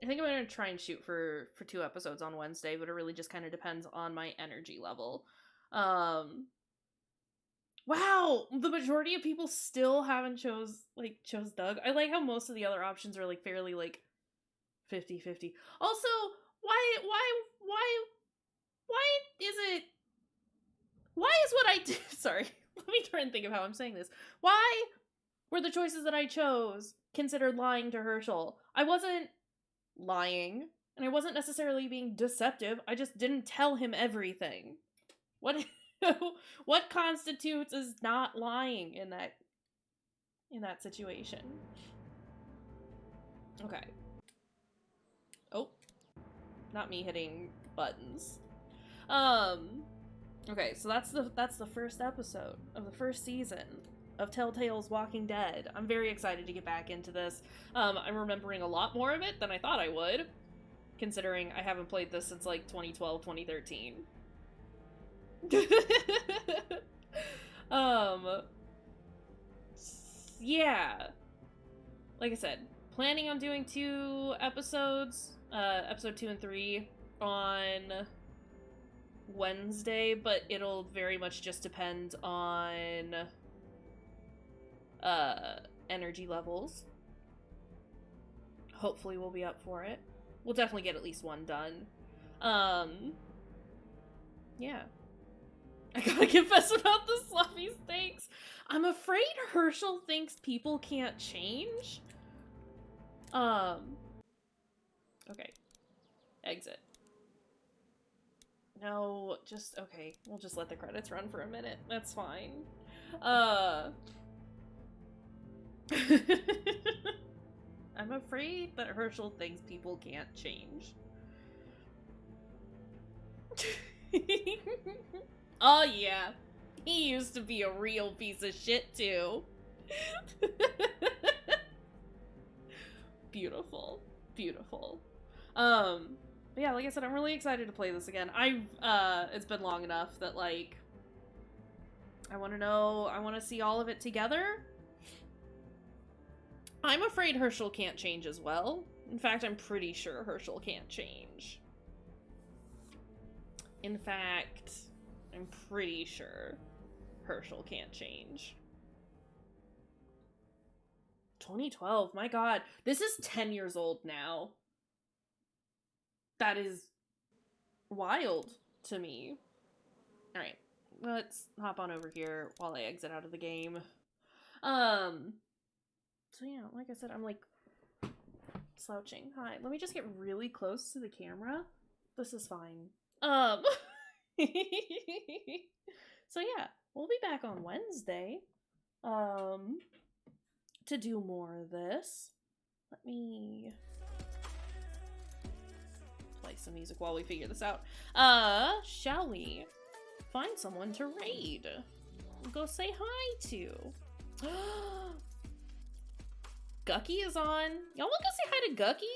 think I'm gonna try and shoot for 2 episodes on Wednesday, but it really just kind of depends on my energy level. Wow, the majority of people still haven't chose Doug. I like how most of the other options are like fairly like 50-50. Also, why is what I did, sorry, let me try and think of how I'm saying this. Why were the choices that I chose considered lying to Herschel? I wasn't lying, and I wasn't necessarily being deceptive. I just didn't tell him everything. What constitutes as not lying in that situation? Okay. Oh, not me hitting buttons. Okay, so that's the first episode of the first season of Telltale's Walking Dead. I'm very excited to get back into this. I'm remembering a lot more of it than I thought I would, considering I haven't played this since like 2012, 2013. Yeah. Like I said, planning on doing 2 episodes, episode 2 and 3 on Wednesday, but it'll very much just depend on energy levels. Hopefully we'll be up for it. We'll definitely get at least one done. Yeah. I gotta confess about the sloppy steaks. I'm afraid Herschel thinks people can't change. Okay. Exit. No, just, okay. We'll just let the credits run for a minute. That's fine. I'm afraid that Herschel thinks people can't change. Oh yeah, he used to be a real piece of shit too. Beautiful, beautiful. But yeah, like I said, I'm really excited to play this again. It's been long enough that like, I want to see all of it together. I'm afraid Herschel can't change as well. In fact, I'm pretty sure Herschel can't change. In fact, I'm pretty sure Herschel can't change. 2012, my god. This is 10 years old now. That is wild to me. Alright, let's hop on over here while I exit out of the game. So yeah, like I said, I'm like slouching. Hi, let me just get really close to the camera. This is fine. So yeah, we'll be back on Wednesday to do more of this. Let me play some music while we figure this out. Shall we find someone to raid? Go say hi to. Gucky is on. Y'all wanna go say hi to Gucky?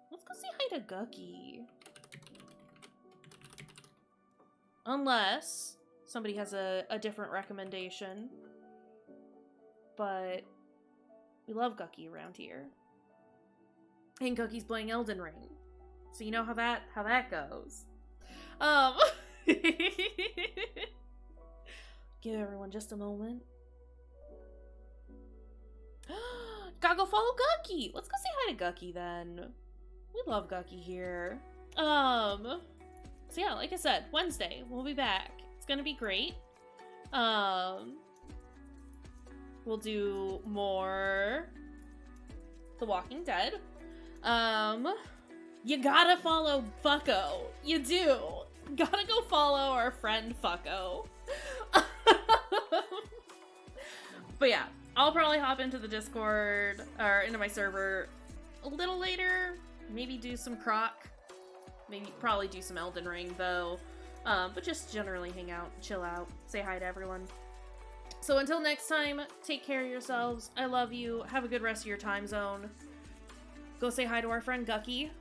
Let's go say hi to Gucky. Unless somebody has a different recommendation. But we love Gucky around here. And Gucky's playing Elden Ring. So you know how that goes. Give everyone just a moment. Gotta go follow Gucky! Let's go say hi to Gucky then. We love Gucky here. So yeah, like I said, Wednesday, we'll be back. It's gonna be great. We'll do more The Walking Dead. You gotta follow Fucko. You do. Gotta go follow our friend Fucko. But yeah, I'll probably hop into the Discord, or into my server a little later. Maybe do some Croc. Maybe probably do some Elden Ring, though. But just generally hang out, chill out, say hi to everyone. So until next time, take care of yourselves. I love you. Have a good rest of your time zone. Go say hi to our friend Gucky.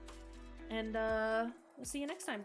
And we'll see you next time.